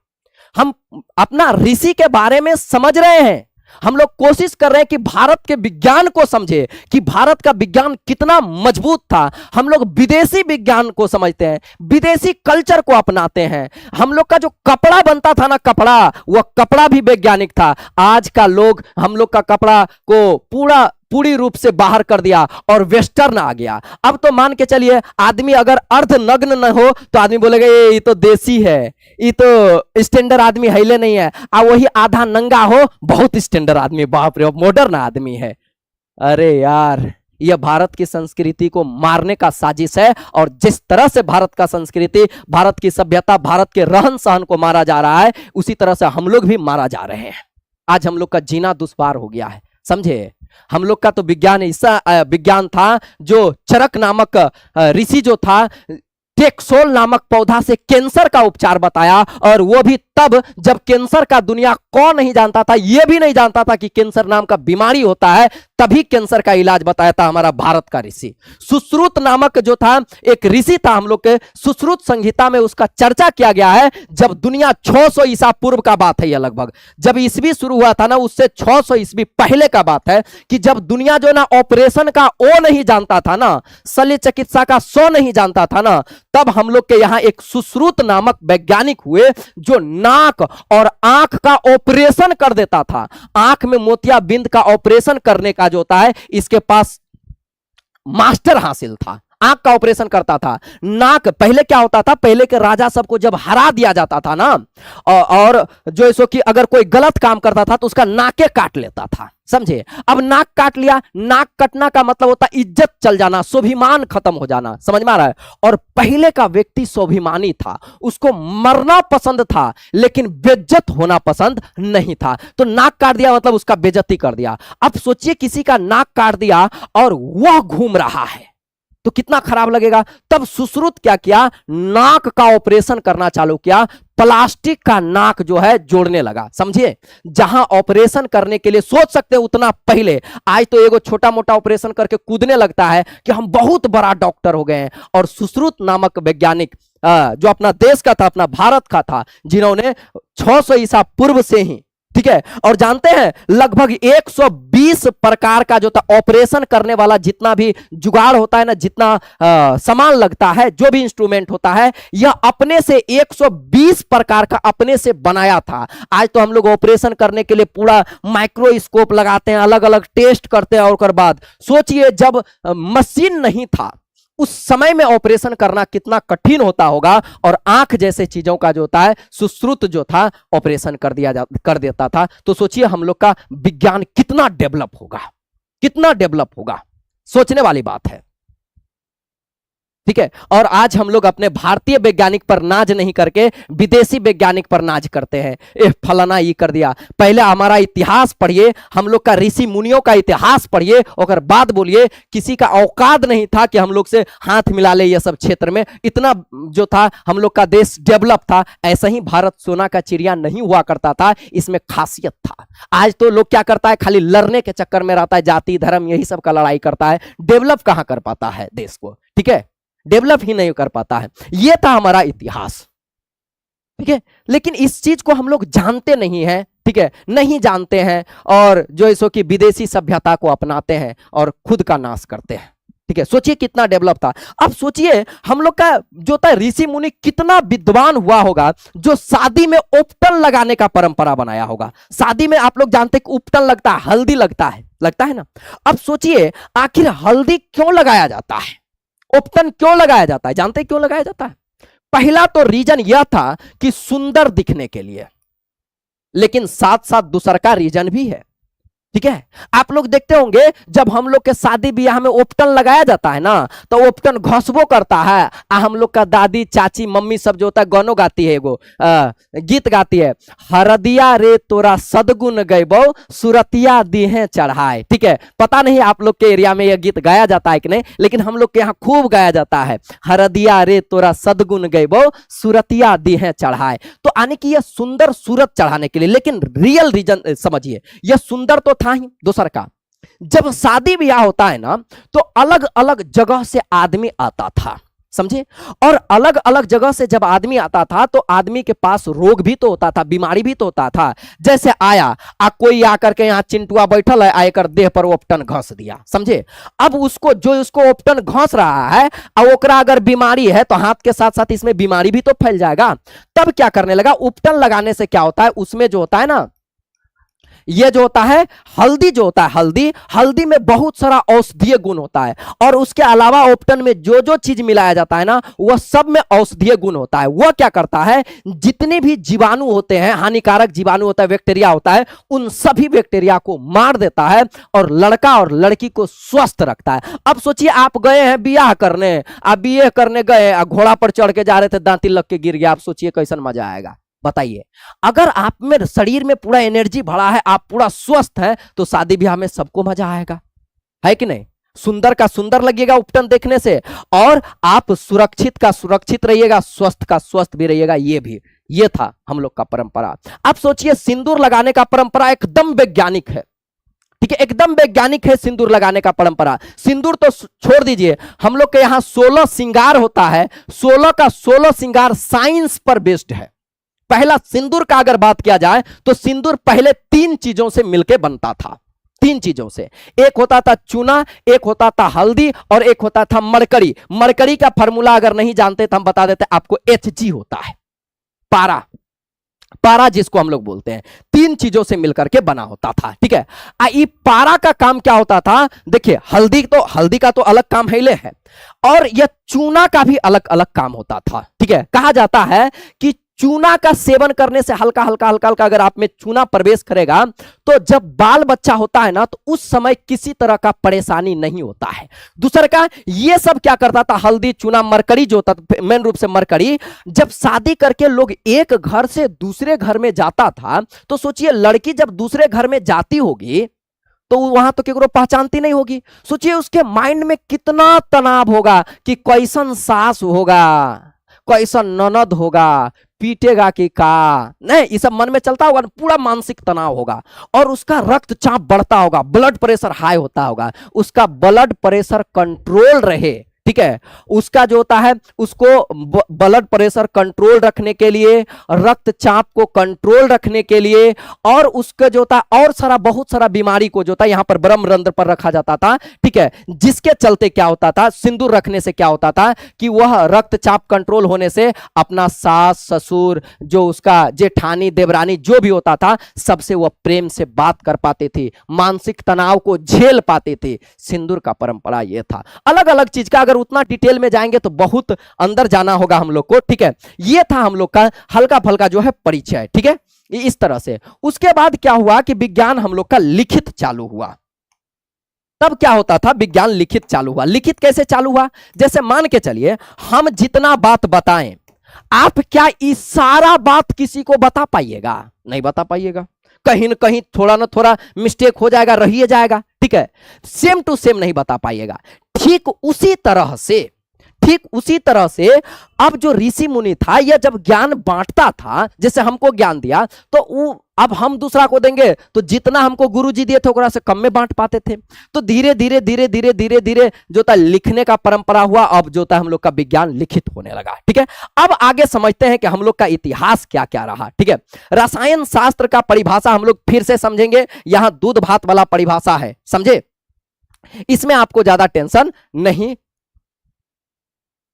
हम अपना ऋषि के बारे में समझ रहे हैं, हम लोग कोशिश कर रहे हैं कि भारत के विज्ञान को समझे, कि भारत का विज्ञान कितना मजबूत था। हम लोग विदेशी विज्ञान को समझते हैं, विदेशी कल्चर को अपनाते हैं। हम लोग का जो कपड़ा बनता था ना, वह कपड़ा भी वैज्ञानिक था। आज का लोग हम लोग का कपड़ा को पूरी रूप से बाहर कर दिया और वेस्टर्न आ गया। अब तो मान के चलिए, आदमी अगर अर्धनग्न न हो तो आदमी बोलेगा ये तो देसी है, ये तो स्टैंडर्ड आदमी हिले नहीं है। वही आधा नंगा हो, बहुत स्टैंडर्ड आदमी, बाप रे मॉडर्न आदमी है। अरे यार, यह भारत की संस्कृति को मारने का साजिश है। और जिस तरह से भारत का संस्कृति, भारत की सभ्यता, भारत के रहन सहन को मारा जा रहा है, उसी तरह से हम लोग भी मारा जा रहे हैं। आज हम लोग का जीना दुश्वार हो गया है। समझे? हम लोग का तो विज्ञान ऐसा विज्ञान था, जो चरक नामक ऋषि जो था, टेक्सोल नामक पौधा से कैंसर का उपचार बताया। और वो भी तब जब कैंसर का दुनिया कौन नहीं जानता था, ये भी नहीं जानता था कि कैंसर नाम का बीमारी होता है। तभी कैंसर का इलाज बताया था हमारा भारत का ऋषि। सुश्रुत नामक जो था, एक ऋषि था हम लोग के, सुश्रुत संहिता में उसका चर्चा किया गया है। जब दुनिया 600 ईसा पूर्व का बात है, यह लगभग जब ईसवी शुरू हुआ था ना, उससे 600 ईस्वी पहले का बात है, कि जब दुनिया जो ना ऑपरेशन का ओ नहीं जानता था ना, शल्य चिकित्सा का सो नहीं जानता था ना, तब हम लोग के यहां एक सुश्रुत नामक वैज्ञानिक हुए, जो नाक और आंख का ऑपरेशन कर देता था। आंख में मोतियाबिंद का ऑपरेशन करने का जो होता है, इसके पास मास्टर हासिल था। आंख का ऑपरेशन करता था। नाक, पहले क्या होता था, पहले के राजा सबको जब हरा दिया जाता था ना, और जो इसो कि अगर कोई गलत काम करता था तो उसका नाके काट लेता था। समझे? अब नाक काट लिया, नाक कटना का मतलब होता इज्जत चल जाना, स्वाभिमान खत्म हो जाना। समझ में आ रहा है? और पहले का व्यक्ति स्वाभिमानी था, उसको मरना पसंद था, लेकिन बेइज्जत होना पसंद नहीं था। तो नाक काट दिया मतलब उसका बेइज्जती कर दिया। अब सोचिए, किसी का नाक काट दिया और वह घूम रहा है, तो कितना खराब लगेगा। तब सुश्रुत क्या किया, नाक का ऑपरेशन करना चालू किया। प्लास्टिक का नाक जो है जोड़ने लगा। समझिए, जहां ऑपरेशन करने के लिए सोच सकते हैं उतना पहले, आज तो एगो छोटा मोटा ऑपरेशन करके कूदने लगता है कि हम बहुत बड़ा डॉक्टर हो गए हैं। और सुश्रुत नामक वैज्ञानिक जो अपना देश का था, अपना भारत का था, जिन्होंने 600 ईसा पूर्व से ही, ठीक है, और जानते हैं लगभग 120 प्रकार का जो था ऑपरेशन करने वाला जितना भी जुगाड़ होता है ना, जितना सामान लगता है, जो भी इंस्ट्रूमेंट होता है, यह अपने से 120 प्रकार का अपने से बनाया था। आज तो हम लोग ऑपरेशन करने के लिए पूरा माइक्रोस्कोप लगाते हैं, अलग अलग टेस्ट करते हैं, और बाद सोचिए जब मशीन नहीं था, उस समय में ऑपरेशन करना कितना कठिन होता होगा। और आंख जैसे चीजों का जो होता है, सुश्रुत जो था ऑपरेशन कर देता था। तो सोचिए हम लोग का विज्ञान कितना डेवलप होगा, कितना डेवलप होगा, सोचने वाली बात है। ठीक है, और आज हम लोग अपने भारतीय वैज्ञानिक पर नाज नहीं करके विदेशी वैज्ञानिक पर नाज करते हैं। फलाना ये कर दिया। पहले हमारा इतिहास पढ़िए, हम लोग का ऋषि मुनियों का इतिहास पढ़िए, और बाद बोलिए किसी का औकात नहीं था कि हम लोग से हाथ मिला ले। ये सब क्षेत्र में इतना जो था, हम लोग का देश डेवलप था। ऐसा ही भारत सोना का चिड़िया नहीं हुआ करता था, इसमें खासियत था। आज तो लोग क्या करता है, खाली लड़ने के चक्कर में रहता है, जाति धर्म यही सब का लड़ाई करता है। डेवलप कहां कर पाता है देश को? ठीक है, डेवलप ही नहीं कर पाता है। यह था हमारा इतिहास। ठीक है, लेकिन इस चीज को हम लोग जानते नहीं हैं। ठीक है, नहीं जानते हैं, और जो इसो कि विदेशी सभ्यता को अपनाते हैं और खुद का नाश करते हैं। ठीक है, सोचिए कितना डेवलप था। अब सोचिए हम लोग का जो था ऋषि मुनि कितना विद्वान हुआ होगा जो शादी में उपटन लगाने का परंपरा बनाया होगा। शादी में आप लोग जानते हैं कि उपटन लगता है, हल्दी लगता है ना। अब सोचिए आखिर हल्दी क्यों लगाया जाता है, उपटन क्यों लगाया जाता है, जानते हैं क्यों लगाया जाता है? पहला तो रीजन यह था कि सुंदर दिखने के लिए, लेकिन साथ साथ दूसरा का रीजन भी है। ठीक है, आप लोग देखते होंगे जब हम लोग के शादी ब्याह में ओपटन लगाया जाता है ना, तो ओपटन घसबो करता है। हम लोग का दादी चाची मम्मी सब जो होता है गानों गाती है, एगो गीत गाती है, हरदिया रे तोरा सदगुण गैबो सुरतिया दी है चढ़ाए। ठीक है, पता नहीं आप लोग के एरिया में यह गीत गाया जाता है कि नहीं, लेकिन हम लोग के यहाँ खूब गाया जाता है, हरदिया रे तोरा सदगुण गैबो सुरतिया दी है चढ़ाए। तो आने की यह सुंदर सूरत चढ़ाने के लिए, लेकिन रियल रीजन समझिए, यह सुंदर तो था ही, दूसरा का जब शादी ब्याह होता है ना, तो अलग अलग जगह से आदमी आता था, समझे। और अलग अलग जगह से जब आदमी आता था तो आदमी के पास रोग भी तो होता था, बीमारी भी तो होता था। जैसे आया कोई आकर के यहाँ चिंटुआ बैठल है, आकर देह पर ओपटन घस दिया, समझे। अब उसको जो उसको ओपटन घस रहा है, और ओकरा अगर बीमारी है तो हाथ के साथ साथ इसमें बीमारी भी तो फैल जाएगा। तब क्या करने लगा, उपटन लगाने से क्या होता है, उसमें जो होता है ना, ये जो होता है हल्दी, जो होता है हल्दी में बहुत सारा औषधीय गुण होता है। और उसके अलावा ओपटन में जो जो चीज मिलाया जाता है ना, वह सब में औषधीय गुण होता है। वह क्या करता है, जितने भी जीवाणु होते हैं, हानिकारक जीवाणु होता है, बैक्टीरिया होता है, उन सभी बैक्टीरिया को मार देता है और लड़का और लड़की को स्वस्थ रखता है। अब सोचिए आप गए हैं ब्याह करने, आप बीए करने गए, घोड़ा पर चढ़ के जा रहे थे, दांती लग के गिर गया, आप सोचिए कैसा मजा आएगा, बताइए। अगर आप में शरीर में पूरा एनर्जी भरा है, आप पूरा स्वस्थ है, तो शादी ब्याह में सबको मजा आएगा, है कि नहीं। सुंदर का सुंदर लगेगा उपटन देखने से, और आप सुरक्षित का सुरक्षित रहिएगा, स्वस्थ का स्वस्थ भी रहिएगा। ये था हम लोग का परंपरा। आप सोचिए सिंदूर लगाने का परंपरा एकदम वैज्ञानिक है, ठीक है, एकदम वैज्ञानिक है सिंदूर लगाने का परंपरा। सिंदूर तो छोड़ दीजिए, हम लोग के यहाँ 16 श्रृंगार होता है, 16 का 16 श्रृंगार साइंस पर बेस्ड है। पहला सिंदूर का अगर बात किया जाए तो सिंदूर पहले 3 चीजों से मिलकर बनता था, 3 चीजों से। एक होता था चूना, एक होता था हल्दी, और एक होता था मरकरी। मरकरी का फॉर्मूला अगर नहीं जानते तो हम बता देते आपको, Hg होता है, पारा जिसको हम लोग बोलते हैं। 3 चीजों से मिलकर के बना होता था, ठीक है। ये पारा का काम क्या होता था, देखिए हल्दी का तो अलग काम है, और यह चूना का भी अलग अलग काम होता था, ठीक है। कहा जाता है कि चूना का सेवन करने से हल्का हल्का अगर आप में चूना प्रवेश करेगा, तो जब बाल बच्चा होता है ना, तो उस समय किसी तरह का परेशानी नहीं होता है। दूसरा का ये सब क्या करता था, हल्दी चूना मरकरी जो होता, मेन रूप से मरकरी, जब शादी करके लोग एक घर से दूसरे घर में जाता था, तो सोचिए लड़की जब दूसरे घर में जाती होगी तो वहां तो केकरो पहचानती नहीं होगी। सोचिए उसके माइंड में कितना तनाव होगा कि कैसन सास होगा, कैसन ननद होगा, पीटेगा कि का नहीं, ये सब मन में चलता होगा, पूरा मानसिक तनाव होगा। और उसका रक्तचाप बढ़ता होगा, ब्लड प्रेशर हाई होता होगा, उसका ब्लड प्रेशर कंट्रोल रहे, ठीक है। उसका जो होता है, उसको ब्लड प्रेशर कंट्रोल रखने के लिए, रक्तचाप को कंट्रोल रखने के लिए, और उसका जो होता है और सारा बहुत सारा बीमारी को जो होता है यहाँ पर ब्रह्म रंध्र पर रखा जाता था, ठीक है। जिसके चलते क्या होता था, सिंदूर रखने से क्या होता था कि वह रक्तचाप कंट्रोल होने से अपना सास ससुर, जो उसका जेठानी देवरानी जो भी होता था, सबसे वह प्रेम से बात कर पाते थे, मानसिक तनाव को झेल पाते थे। सिंदूर का परंपरा यह था। अलग अलग चीज का उतना डिटेल में जाएंगे तो बहुत अंदर जाना होगा हम लोग को, ठीक है। ये था हम लोग का हल्का फल्का जो है परिचय, ठीक है, इस तरह से। उसके बाद क्या हुआ कि विज्ञान हम लोग का लिखित चालू हुआ। तब क्या होता था, विज्ञान लिखित चालू हुआ। लिखित कैसे चालू हुआ, जैसे मान के चलिए हम जितना बात बताएं, आप क्या इस सारा बात किसी को बता पाइएगा, नहीं बता पाइएगा, कहीं ना कहीं थोड़ा ना थोड़ा मिस्टेक हो जाएगा, रहिए जाएगा, ठीक है। सेम टू सेम नहीं बता पाइएगा। ठीक उसी तरह से अब जो ऋषि मुनि था, यह जब ज्ञान बांटता था, जैसे हमको ज्ञान दिया तो अब हम दूसरा को देंगे, तो जितना हमको गुरुजी दिए थे ओकरा से कम में बांट पाते थे। तो धीरे धीरे जो था लिखने का परंपरा हुआ। अब जो था हम लोग का विज्ञान लिखित होने लगा, ठीक है। अब आगे समझते हैं कि हम लोग का इतिहास क्या क्या रहा, ठीक है। रसायन शास्त्र का परिभाषा हम लोग फिर से समझेंगे, यहां दूध भात वाला परिभाषा है, समझे। इसमें आपको ज्यादा टेंशन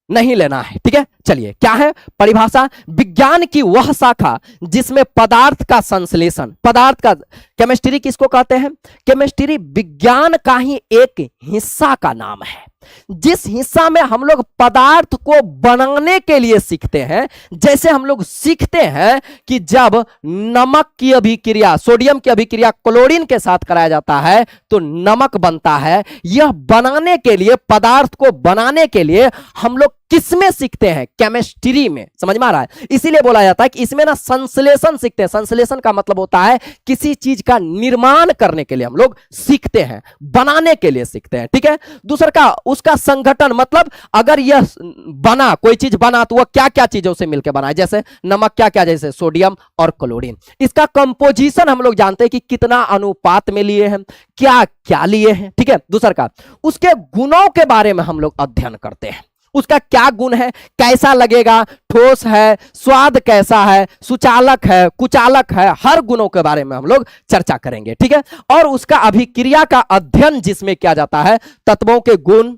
नहीं लेना है, ठीक है। चलिए, क्या है परिभाषा? विज्ञान की वह शाखा जिसमें पदार्थ का संश्लेषण, पदार्थ का, केमिस्ट्री किसको कहते हैं? केमिस्ट्री विज्ञान का ही एक हिस्सा का नाम है, जिस हिस्सा में हम लोग पदार्थ को बनाने के लिए सीखते हैं। जैसे हम लोग सीखते हैं कि जब नमक की अभिक्रिया, सोडियम की अभिक्रिया क्लोरीन के साथ कराया जाता है तो नमक बनता है। यह बनाने के लिए, पदार्थ को बनाने के लिए हम लोग किसमें सीखते हैं? केमिस्ट्री में। समझ में आ रहा है? इसीलिए बोला जाता है कि इसमें ना संश्लेषण सीखते हैं। संश्लेषण का मतलब होता है किसी चीज का निर्माण करने के लिए हम लोग सीखते हैं, बनाने के लिए सीखते हैं, ठीक है। दूसरा का उसका संगठन, मतलब अगर यह बना, कोई चीज बना तो वह क्या क्या चीजों से मिलकर बना है। जैसे नमक क्या क्या, जैसे सोडियम और क्लोरीन। इसका कंपोजिशन हम लोग जानते हैं कि कितना अनुपात में लिए हैं, क्या क्या लिए हैं, ठीक है। दूसरा का उसके गुणों के बारे में हम लोग अध्ययन करते हैं। उसका क्या गुण है, कैसा लगेगा, ठोस है, स्वाद कैसा है, सुचालक है, कुचालक है, हर गुणों के बारे में हम लोग चर्चा करेंगे, ठीक है। और उसका अभिक्रिया का अध्ययन जिसमें किया जाता है, तत्वों के गुण,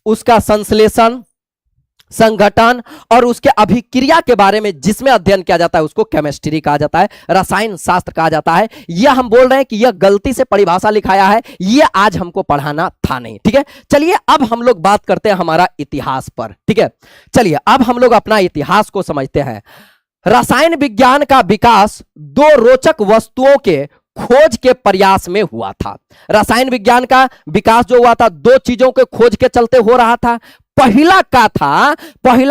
उसका संश्लेषण, संगठन और उसके अभिक्रिया के बारे में जिसमें अध्ययन किया जाता है उसको केमिस्ट्री कहा जाता है, रसायन शास्त्र कहा जाता है। यह हम बोल रहे हैं कि यह गलती से परिभाषा लिखाया है, यह आज हमको पढ़ाना था नहीं, ठीक है। चलिए अब हम लोग बात करते हैं हमारा इतिहास पर, ठीक है। चलिए अब हम लोग अपना इतिहास को समझते हैं। रसायन विज्ञान का विकास दो रोचक वस्तुओं के खोज के प्रयास में हुआ था। रसायन विज्ञान का विकास जो हुआ था, दो चीजों के खोज के चलते हो रहा था। पहला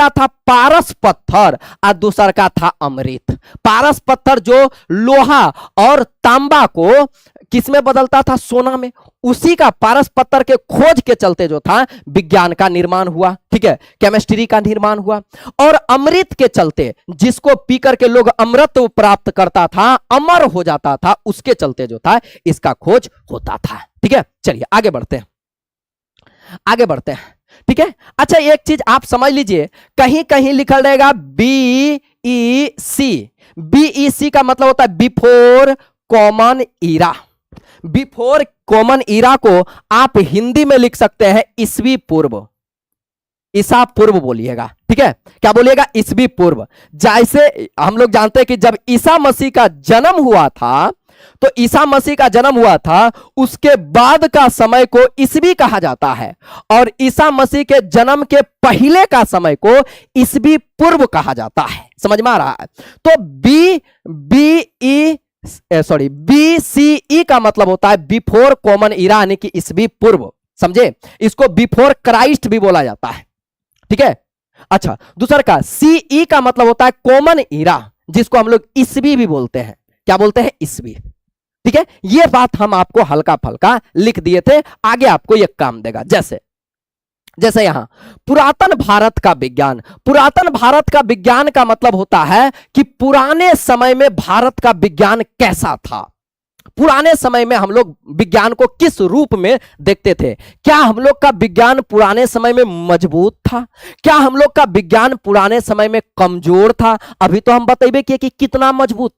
था पारस पत्थर और दूसरा का था अमृत। पारस पत्थर जो लोहा और तांबा को किसमें बदलता था? सोना में। उसी का पारस पत्थर के खोज के चलते जो था विज्ञान का निर्माण हुआ, ठीक है, केमिस्ट्री का निर्माण हुआ। और अमृत के चलते, जिसको पीकर के लोग अमृत प्राप्त करता था, अमर हो जाता था, उसके चलते जो था इसका खोज होता था, ठीक है। चलिए आगे बढ़ते हैं, ठीक है। अच्छा एक चीज आप समझ लीजिए, कहीं कहीं लिखा रहेगा BEC। BEC का मतलब होता है before common era. Before common era को आप हिंदी में लिख सकते हैं ईसवी पूर्व। ईसा पूर्व बोलिएगा, ठीक है। क्या बोलिएगा? ईसवी पूर्व। जैसे हम लोग जानते हैं कि जब ईसा मसीह का जन्म हुआ था, तो ईसा मसीह का जन्म हुआ था, उसके बाद का समय को ईसवी कहा जाता है, और ईसा मसीह के जन्म के पहले का समय को ईसवी पूर्व कहा जाता है। समझ में आ रहा है? तो BCE का मतलब होता है बिफोर कॉमन ईरा, यानी कि ईसवी पूर्व। समझे? इसको बिफोर क्राइस्ट भी बोला जाता है, ठीक है। अच्छा, दूसरा का CE का मतलब होता है कॉमन ईरा, जिसको हम लोग ईसवी भी बोलते हैं। क्या बोलते हैं? ईसवी, ठीक है। यह बात हम आपको हल्का फल्का लिख दिए थे, आगे आपको यह काम देगा। जैसे यहां पुरातन भारत का विज्ञान। पुरातन भारत का विज्ञान का मतलब होता है कि पुराने समय में भारत का विज्ञान कैसा था। पुराने समय में हम लोग विज्ञान को किस रूप में देखते थे? क्या हम लोग का विज्ञान पुराने समय में मजबूत था? क्या हम लोग का विज्ञान पुराने समय में कमजोर था? अभी तो हम बतेबे किए कि कितना मजबूत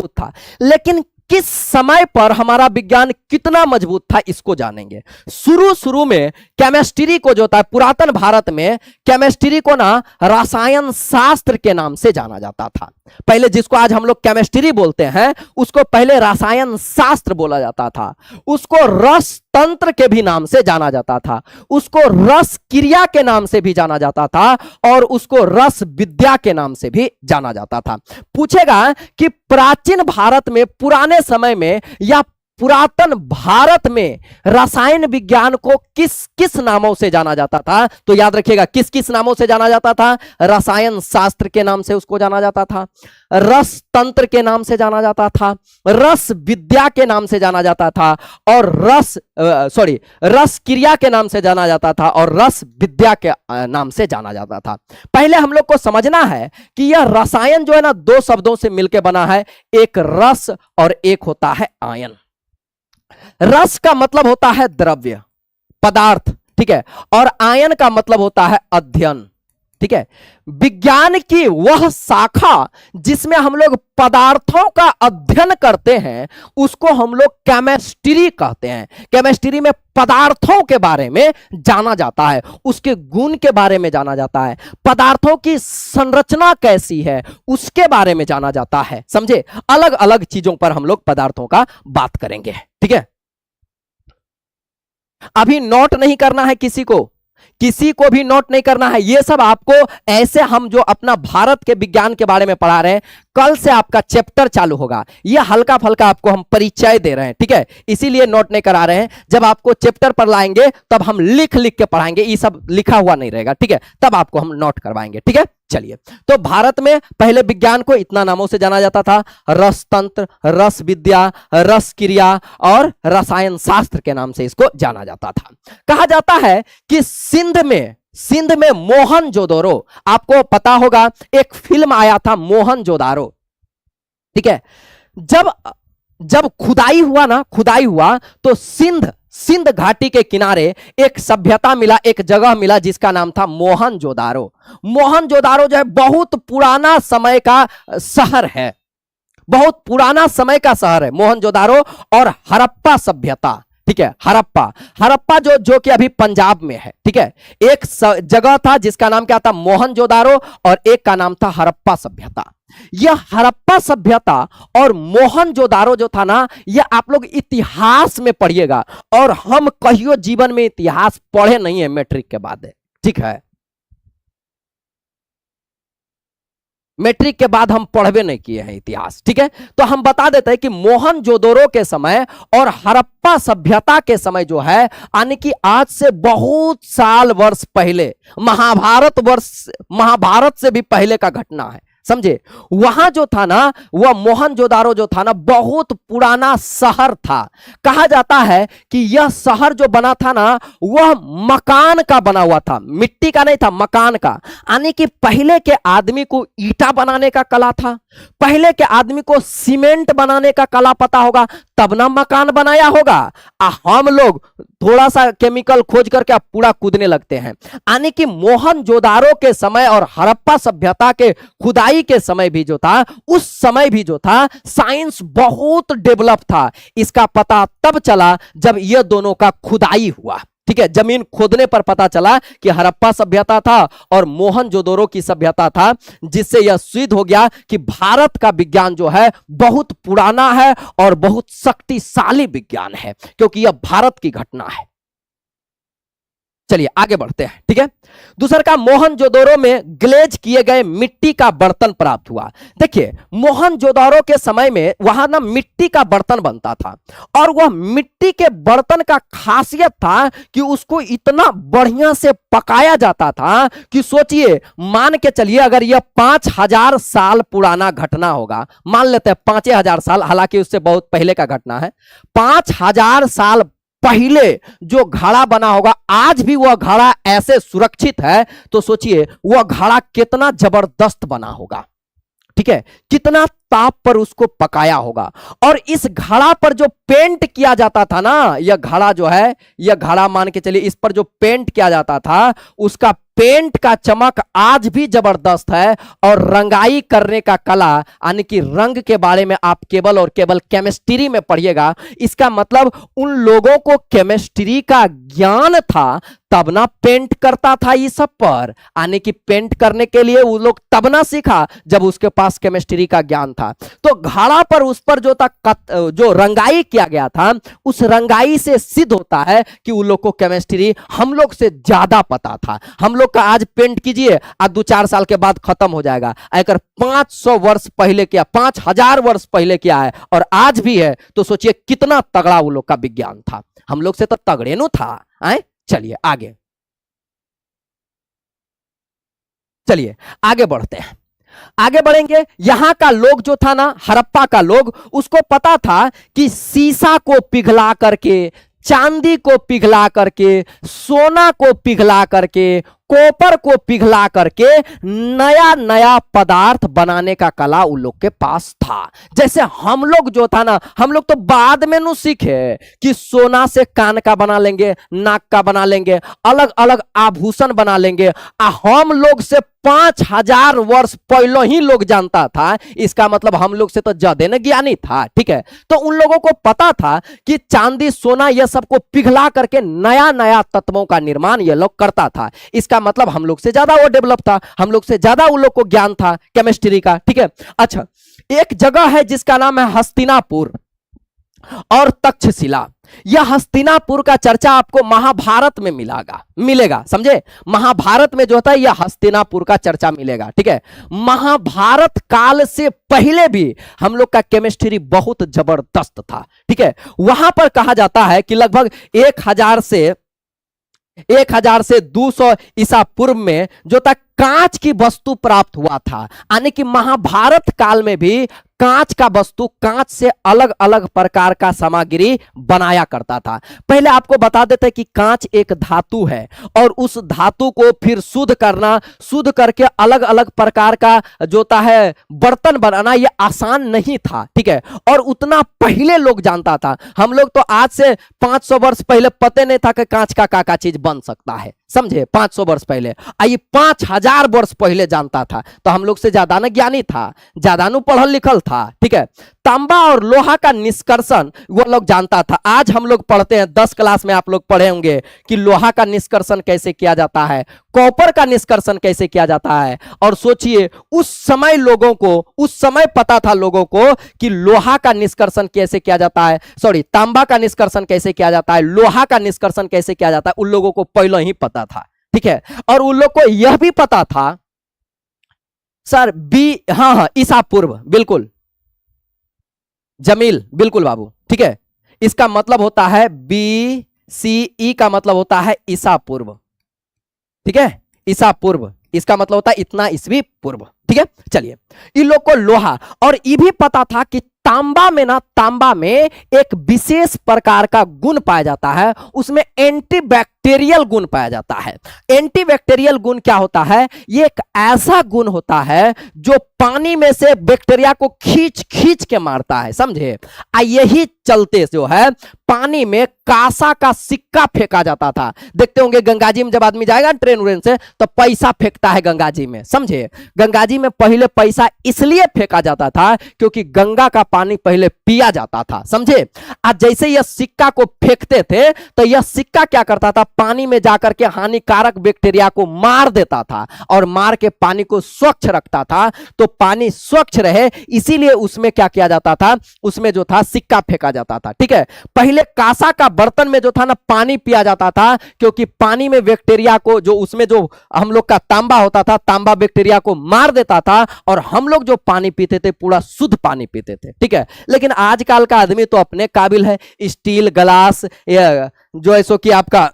था, लेकिन किस समय पर हमारा विज्ञान कितना मजबूत था इसको जानेंगे। शुरू में केमिस्ट्री को जो था, पुरातन भारत में केमिस्ट्री को ना रसायन शास्त्र के नाम से जाना जाता था। पहले जिसको आज हम लोग केमिस्ट्री बोलते हैं, उसको पहले रसायन शास्त्र बोला जाता था। उसको रस तंत्र के भी नाम से जाना जाता था, उसको रस क्रिया के नाम से भी जाना जाता था, और उसको रस विद्या के नाम से भी जाना जाता था। पूछेगा कि प्राचीन भारत में, पुराने समय में या पुरातन भारत में रसायन विज्ञान को किस किस नामों से जाना जाता था? तो याद रखिएगा, किस किस नामों से जाना जाता था? रसायन शास्त्र के नाम से उसको जाना जाता था, रस तंत्र के नाम से जाना जाता था, रस विद्या के नाम से जाना जाता था, और रस क्रिया के नाम से जाना जाता था, और रस विद्या के नाम से जाना जाता था। पहले हम लोग को समझना है कि यह रसायन जो है ना, दो शब्दों से मिलकर बना है, एक रस और एक होता है आयन। रस का मतलब होता है द्रव्य, पदार्थ, ठीक है, और आयन का मतलब होता है अध्ययन। ठीक है। विज्ञान की वह शाखा जिसमें हम लोग पदार्थों का अध्ययन करते हैं उसको हम लोग केमिस्ट्री कहते हैं। केमिस्ट्री में पदार्थों के बारे में जाना जाता है, उसके गुण के बारे में जाना जाता है, पदार्थों की संरचना कैसी है उसके बारे में जाना जाता है। समझे? अलग अलग चीजों पर हम लोग पदार्थों का बात करेंगे। ठीक है, अभी नोट नहीं करना है, किसी को भी नोट नहीं करना है। ये सब आपको ऐसे हम जो अपना भारत के विज्ञान के बारे में पढ़ा रहे हैं, कल से आपका चैप्टर चालू होगा, ये हल्का फल्का आपको हम परिचय दे रहे हैं। ठीक है, इसीलिए नोट नहीं करा रहे हैं। जब आपको चैप्टर पर लाएंगे तब हम लिख लिख के पढ़ाएंगे, ये सब लिखा हुआ नहीं रहेगा। ठीक है, तब आपको हम नोट करवाएंगे। ठीक है, चलिए। तो भारत में पहले विज्ञान को इतना नामों से जाना जाता था, रस तंत्र, रस विद्या, रस क्रिया और रसायन शास्त्र के नाम से इसको जाना जाता था। कहा जाता है कि सिंध में मोहनजोदड़ो, आपको पता होगा एक फिल्म आया था मोहनजोदारो। ठीक है, जब खुदाई हुआ तो सिंध घाटी के किनारे एक सभ्यता मिला, एक जगह मिला जिसका नाम था मोहनजोदारो। मोहनजोदारो जो है बहुत पुराना समय का शहर है, बहुत पुराना समय का शहर है मोहनजोदारो। और हड़प्पा सभ्यता, ठीक है, हड़प्पा जो कि अभी पंजाब में है। ठीक है, एक जगह था जिसका नाम क्या था, मोहनजोदारो, और एक का नाम था हड़प्पा सभ्यता। यह हड़प्पा सभ्यता और मोहनजोदारो जो था ना, यह आप लोग इतिहास में पढ़िएगा, और हम कहियो जीवन में इतिहास पढ़े नहीं है मैट्रिक के बाद। ठीक है, मैट्रिक के बाद हम पढ़वे नहीं किए हैं इतिहास। ठीक है, तो हम बता देते हैं कि मोहनजोदड़ो के समय और हड़प्पा सभ्यता के समय जो है, यानी कि आज से बहुत साल वर्ष पहले, महाभारत से भी पहले का घटना है। समझे? वहां जो था ना, वह मोहनजोदारो जो था ना, बहुत पुराना शहर था। कहा जाता है कि यह शहर जो बना था ना, वह मकान का बना हुआ था, मिट्टी का नहीं था, मकान का। यानी कि पहले के आदमी को ईटा बनाने का कला था, पहले के आदमी को सीमेंट बनाने का कला पता होगा, तब ना मकान बनाया होगा। हम लोग थोड़ा सा केमिकल खोज करके आप पूरा कूदने लगते हैं। यानी कि मोहनजोदारो के समय और हड़प्पा सभ्यता के खुदाई के समय भी जो था, उस समय भी जो था, साइंस बहुत डेवलप था। इसका पता तब चला जब ये दोनों का खुदाई हुआ। ठीक है, जमीन खोदने पर पता चला कि हड़प्पा सभ्यता था और मोहनजोदड़ो की सभ्यता था, जिससे यह सिद्ध हो गया कि भारत का विज्ञान जो है बहुत पुराना है और बहुत शक्तिशाली विज्ञान है, क्योंकि यह भारत की घटना है। चलिए आगे बढ़ते हैं। ठीक है, दूसरा का मोहनजोदड़ो में ग्लेज किए गए मिट्टी का बर्तन प्राप्त हुआ। देखिए, मोहनजोदड़ो के समय में वहां ना मिट्टी का बर्तन बनता था, और वह मिट्टी के बर्तन का खासियत था कि उसको इतना बढ़िया से पकाया जाता था कि सोचिए, मान के चलिए अगर यह 5000 साल पुराना घटना होगा, मान लेते हैं 5000 साल, हालांकि उससे बहुत पहले का घटना है, 5000 साल पहले जो घड़ा बना होगा, आज भी वह घड़ा ऐसे सुरक्षित है, तो सोचिए वह घड़ा कितना जबरदस्त बना होगा। ठीक है, कितना ताप पर उसको पकाया होगा। और इस घड़ा पर जो पेंट किया जाता था ना, यह घड़ा जो है, यह घड़ा मान के चलिए, इस पर जो पेंट किया जाता था, उसका पेंट का चमक आज भी जबरदस्त है। और रंगाई करने का कला, यानी कि रंग के बारे में आप केवल और केवल केमिस्ट्री में पढ़िएगा। इसका मतलब उन लोगों को केमिस्ट्री का ज्ञान था, तब ना पेंट करता था इस सब पर। यानी कि पेंट करने के लिए वो लोग तब ना सीखा जब उसके पास केमिस्ट्री का ज्ञान था। तो घड़ा पर, उस पर जो था, जो रंगाई किया गया था, उस रंगाई से सिद्ध होता है कि उन लोग को केमिस्ट्री हम लोग से ज्यादा पता था। हम लोग का आज पेंट कीजिए, आज 2-4 साल के बाद खत्म हो जाएगा। अगर 500 वर्ष पहले किया, 5000 वर्ष पहले किया है और आज भी है, तो सोचिए कितना तगड़ा वो लोग का विज्ञान था। हम लोग से तो तगड़े नु था। चलिए आगे बढ़ते हैं। आगे बढ़ेंगे। यहां का लोग जो था ना, हड़प्पा का लोग, उसको पता था कि सीसा को पिघला करके, चांदी को पिघला करके, सोना को पिघला करके, कॉपर को पिघला करके नया नया पदार्थ बनाने का कला उन लोग के पास था। जैसे हम लोग जो था ना, हम लोग तो बाद में नु सीखे कि सोना से कान का बना लेंगे, नाक का बना लेंगे, अलग अलग आभूषण बना लेंगे। हम लोग से 5000 वर्ष पहले ही लोग जानता था। इसका मतलब हम लोग से तो ज्यादा न ज्ञानी था, ठीक है। तो उन लोगों को पता था कि चांदी सोना यह सबको पिघला करके नया नया तत्वों का निर्माण ये लोग करता था। इसका मतलब हम लोग से ज्यादा वो डेवलप था, हम लोग से ज्यादा उन लोग को ज्ञान था केमिस्ट्री का, ठीक है। अच्छा, एक जगह है जिसका नाम है हस्तिनापुर और तक्षशिला। यह हस्तिनापुर का चर्चा आपको महाभारत में मिलेगा, समझे। महाभारत में जो होता है यह हस्तिनापुर का चर्चा मिलेगा, ठीक है। महाभारत काल से पहले भी हम लोग का केमिस्ट्री बहुत जबरदस्त था, ठीक है। वहां पर कहा जाता है कि लगभग 1000 से 200 ईसा पूर्व में जो तक कांच की वस्तु प्राप्त हुआ था, यानी कि महाभारत काल में भी कांच का वस्तु, कांच से अलग अलग प्रकार का सामग्री बनाया करता था। पहले आपको बता देते हैं कि कांच एक धातु है और उस धातु को फिर शुद्ध करना, शुद्ध करके अलग अलग प्रकार का जो होता है बर्तन बनाना, यह आसान नहीं था, ठीक है। और उतना पहले लोग जानता था। हम लोग तो आज से 500 वर्ष पहले पता नहीं था कि कांच का क्या चीज बन सकता है, समझे। 500 वर्ष पहले, आइए 5000 वर्ष पहले जानता था। तो हम लोग से ज्यादा न ज्ञानी था, ज्यादा न पढ़ल लिखल था, ठीक है। तांबा और लोहा का निष्कर्षण वो लोग जानता था। आज हम लोग पढ़ते हैं, 10 क्लास में आप लोग पढ़े होंगे कि लोहा का निष्कर्षण कैसे किया जाता है, कॉपर का निष्कर्षण कैसे किया जाता है। और सोचिए उस समय लोगों को, उस समय पता था लोगों को कि लोहा का निष्कर्षण कैसे किया जाता है, सॉरी तांबा का निष्कर्षण कैसे किया जाता है, लोहा का निष्कर्षण कैसे किया जाता है, उन लोगों को पहले ही पता था, ठीक है। और उन लोग को यह भी पता था सर हाँ ईसा पूर्व, बिल्कुल जमील, बिल्कुल बाबू, ठीक है। इसका मतलब होता है BCE का मतलब होता है ईसा पूर्व, ठीक है। ईसा पूर्व इसका मतलब होता है इतना ईस्वी पूर्व, ठीक है। चलिए, इन लोग को लोहा और ये भी पता था कि तांबा में एक विशेष प्रकार का गुण पाया जाता है, उसमें एंटीबैक्टीरियल गुण पाया जाता है। एंटीबैक्टीरियल गुण क्या होता है? ये एक ऐसा गुण होता है जो पानी में से बैक्टीरिया को खींच खींच के मारता है, समझे। यही चलते जो है पानी में कांसा का सिक्का फेंका जाता था। देखते होंगे गंगा जी में जब आदमी जाएगा ट्रेन उरेन से तो पैसा फेंकता है गंगा जी में, समझे। गंगा जी में पहले पैसा इसलिए फेंका जाता था क्योंकि गंगा का पानी पहले पिया जाता था, समझे। आज जैसे यह सिक्का को फेंकते थे तो यह सिक्का क्या करता था, पानी में जाकर के हानिकारक बैक्टीरिया को मार देता था और मार के पानी को स्वच्छ रखता था। तो पानी स्वच्छ रहे इसीलिए उसमें क्या किया जाता था, उसमें जो था सिक्का फेंका जाता था, ठीक है। पहले कांसा का बर्तन में जो था ना पानी पिया जाता था क्योंकि पानी में बैक्टीरिया को, जो उसमें जो हम लोग का तांबा होता था, तांबा बैक्टीरिया को मार देता था और हम लोग जो पानी पीते थे पूरा शुद्ध पानी पीते थे, ठीक है। लेकिन आजकल का आदमी तो अपने काबिल है, स्टील ग्लास जो ऐसो कि आपका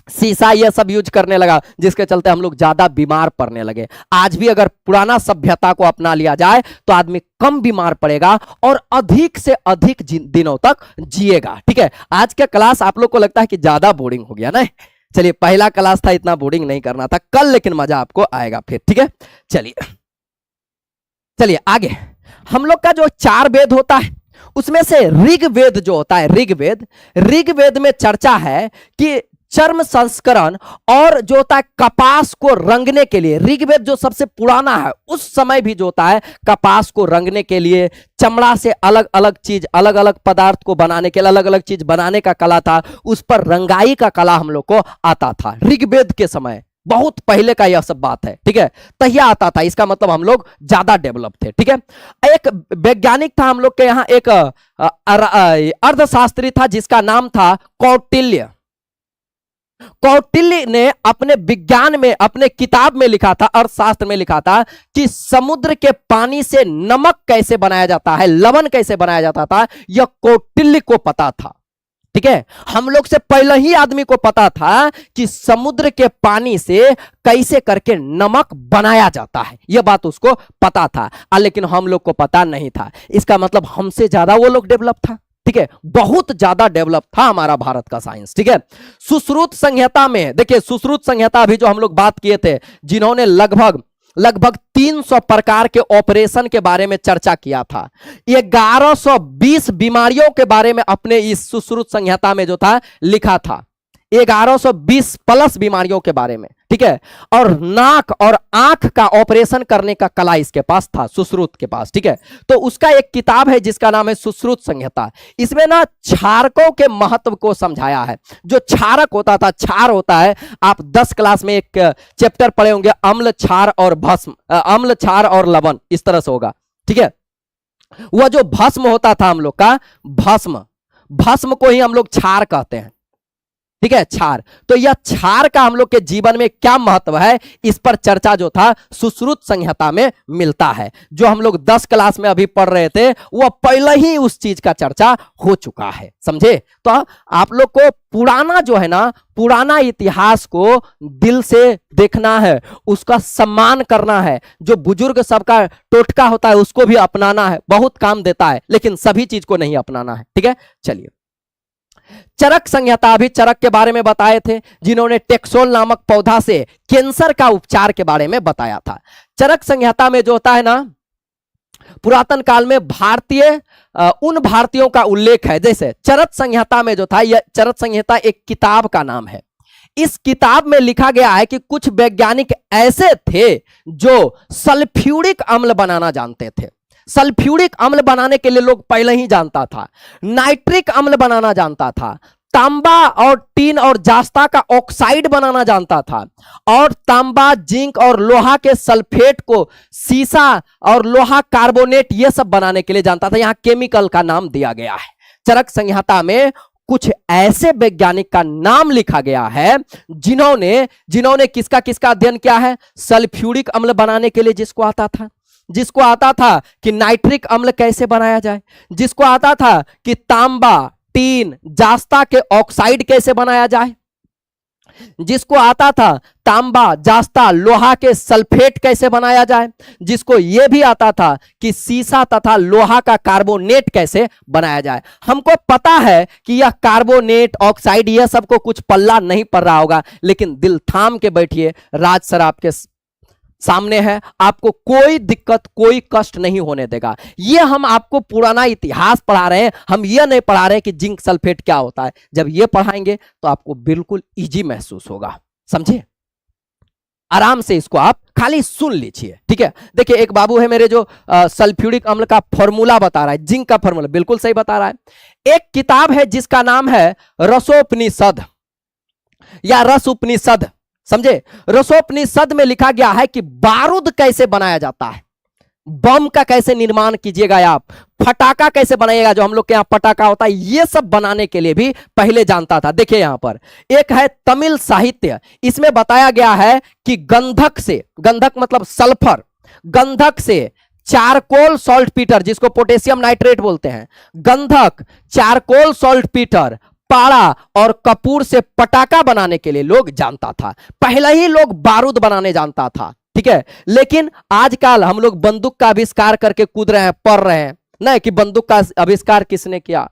शीशा ये सब यूज करने लगा, जिसके चलते हम लोग ज्यादा बीमार पड़ने लगे। आज भी अगर पुराना सभ्यता को अपना लिया जाए तो आदमी कम बीमार पड़ेगा और अधिक से अधिक दिनों तक जिएगा, ठीक है। आज का क्लास आप लोग को लगता है कि ज्यादा बोरिंग हो गया ना? चलिए, पहला क्लास था, इतना बोरिंग नहीं करना था कल, लेकिन मजा आपको आएगा फिर, ठीक है। चलिए आगे, हम लोग का जो 4 वेद होता है उसमें से ऋग्वेद जो होता है, ऋग्वेद में चर्चा है कि चर्म संस्करण और जो होता है कपास को रंगने के लिए, ऋग्वेद जो सबसे पुराना है उस समय भी जो होता है कपास को रंगने के लिए, चमड़ा से अलग अलग चीज, अलग अलग पदार्थ को बनाने के लिए अलग अलग चीज बनाने का कला था, उस पर रंगाई का कला हम लोग को आता था ऋग्वेद के समय। बहुत पहले का यह सब बात है, ठीक है, तहिया आता था। इसका मतलब हम लोग ज्यादा डेवलप थे, ठीक है। एक वैज्ञानिक था हम लोग के यहाँ, एक अर्थशास्त्री था जिसका नाम था कौटिल्य। कौटिल्य ने अपने विज्ञान में, अपने किताब में लिखा था, अर्थशास्त्र में लिखा था कि समुद्र के पानी से नमक कैसे बनाया जाता है, लवण कैसे बनाया जाता था, यह कौटिल्य को पता था, ठीक है। हम लोग से पहले ही आदमी को पता था कि समुद्र के पानी से कैसे करके नमक बनाया जाता है, यह बात उसको पता था, लेकिन हम लोग को पता नहीं था। इसका मतलब हमसे ज्यादा वो लोग डेवलप था, ठीक है, बहुत ज्यादा डेवलप था हमारा भारत का साइंस। ठीक है, सुश्रुत संहिता में देखिए, सुश्रुत संहिता अभी जो हम लोग बात किए थे, जिन्होंने लगभग 300 प्रकार के ऑपरेशन के बारे में चर्चा किया था, 1120 बीमारियों के बारे में अपने इस सुश्रुत संहिता में जो था लिखा था, 1120 प्लस बीमारियों के बारे में। ठीक है, और नाक और आंख का ऑपरेशन करने का कला इसके पास था, सुश्रुत के पास। ठीक है, तो उसका एक किताब है जिसका नाम है सुश्रुत संहिता। इसमें ना क्षारकों के महत्व को समझाया है। जो क्षारक होता था, क्षार होता है, आप 10 क्लास में एक चैप्टर पढ़े होंगे, अम्ल, क्षार और भस्म, अम्ल, क्षार और लवण, इस तरह से होगा। ठीक है, वह जो भस्म होता था हम लोग का, भस्म को ही हम लोग क्षार कहते हैं। ठीक है, क्षार, तो यह क्षार का हम लोग के जीवन में क्या महत्व है, इस पर चर्चा जो था सुश्रुत संहिता में मिलता है। जो हम लोग 10 क्लास में अभी पढ़ रहे थे, वह पहले ही उस चीज का चर्चा हो चुका है, समझे। तो आप लोग को पुराना जो है ना, पुराना इतिहास को दिल से देखना है, उसका सम्मान करना है। जो बुजुर्ग सबका टोटका होता है उसको भी अपनाना है, बहुत काम देता है, लेकिन सभी चीज को नहीं अपनाना है। ठीक है, चलिए, चरक संहिता, अभी चरक के बारे में बताए थे, जिन्होंने टेक्सोल नामक पौधा से कैंसर का उपचार के बारे में बताया था। चरक संहिता में जो होता है ना, पुरातन काल में उन भारतीयों का उल्लेख है। जैसे चरक संहिता में जो था, यह चरक संहिता एक किताब का नाम है। इस किताब में लिखा गया है कि कुछ वैज्ञानिक ऐसे थे जो सल्फ्यूरिक अम्ल बनाना जानते थे। सल्फ्यूरिक अम्ल बनाने के लिए लोग पहले ही जानता था। नाइट्रिक अम्ल बनाना जानता था। तांबा और टीन और जास्ता का ऑक्साइड बनाना जानता था। और तांबा, जिंक और लोहा के सल्फेट को सीसा और लोहा कार्बोनेट ये सब बनाने के लिए जानता था। यहां केमिकल का नाम दिया गया है। चरक संहिता में कुछ ऐसे वैज्ञानिक का नाम लिखा गया है जिन्होंने किसका किसका अध्ययन किया है। सल्फ्यूरिक अम्ल बनाने के लिए जिसको आता था कि नाइट्रिक अम्ल कैसे बनाया जाए, जिसको आता था कि तांबा, टीन, जास्ता के ऑक्साइड कैसे बनाया जाए, जिसको आता था तांबा, जास्ता, लोहा के सल्फेट कैसे बनाया जाए, जिसको यह भी आता था कि सीसा तथा लोहा का कार्बोनेट कैसे बनाया जाए। हमको पता है कि यह कार्बोनेट, ऑक्साइड, यह सबको कुछ पल्ला नहीं पड़ रहा होगा, लेकिन दिल थाम के बैठिए, राज सर आपके सामने है, आपको कोई दिक्कत, कोई कष्ट नहीं होने देगा। ये हम आपको पुराना इतिहास पढ़ा रहे हैं, हम ये नहीं पढ़ा रहे हैं कि जिंक सल्फेट क्या होता है। जब ये पढ़ाएंगे तो आपको बिल्कुल इजी महसूस होगा, समझे। आराम से इसको आप खाली सुन लीजिए। ठीक है, देखिए, एक बाबू है मेरे जो सल्फ्यूरिक अम्ल का फॉर्मूला बता रहा है, जिंक का फॉर्मूला बिल्कुल सही बता रहा है। एक किताब है जिसका नाम है रसोपनिषद या रस उपनिषद, समझे। रसोपनिषद में लिखा गया है कि बारूद कैसे बनाया जाता है, बम का कैसे निर्माण कीजिएगा आप, फटाका कैसे बनाइएगा, जो हम लोग के यहाँ पटाखा होता है, ये सब बनाने के लिए भी पहले जानता था। देखिए यहां पर एक है तमिल साहित्य, इसमें बताया गया है कि गंधक मतलब सल्फर, गंधक से चारकोल सॉल्टपीटर, जिसको पोटेशियम नाइट्रेट बोलते हैं, गंधक, चारकोल सॉल्टपीटर, पाड़ा और कपूर से पटाखा बनाने के लिए लोग जानता था। पहले ही लोग बारूद बनाने जानता था। ठीक है, लेकिन आजकल हम लोग बंदूक का आविष्कार करके कूद रहे हैं, पढ़ रहे हैं ना कि बंदूक का आविष्कार किसने किया,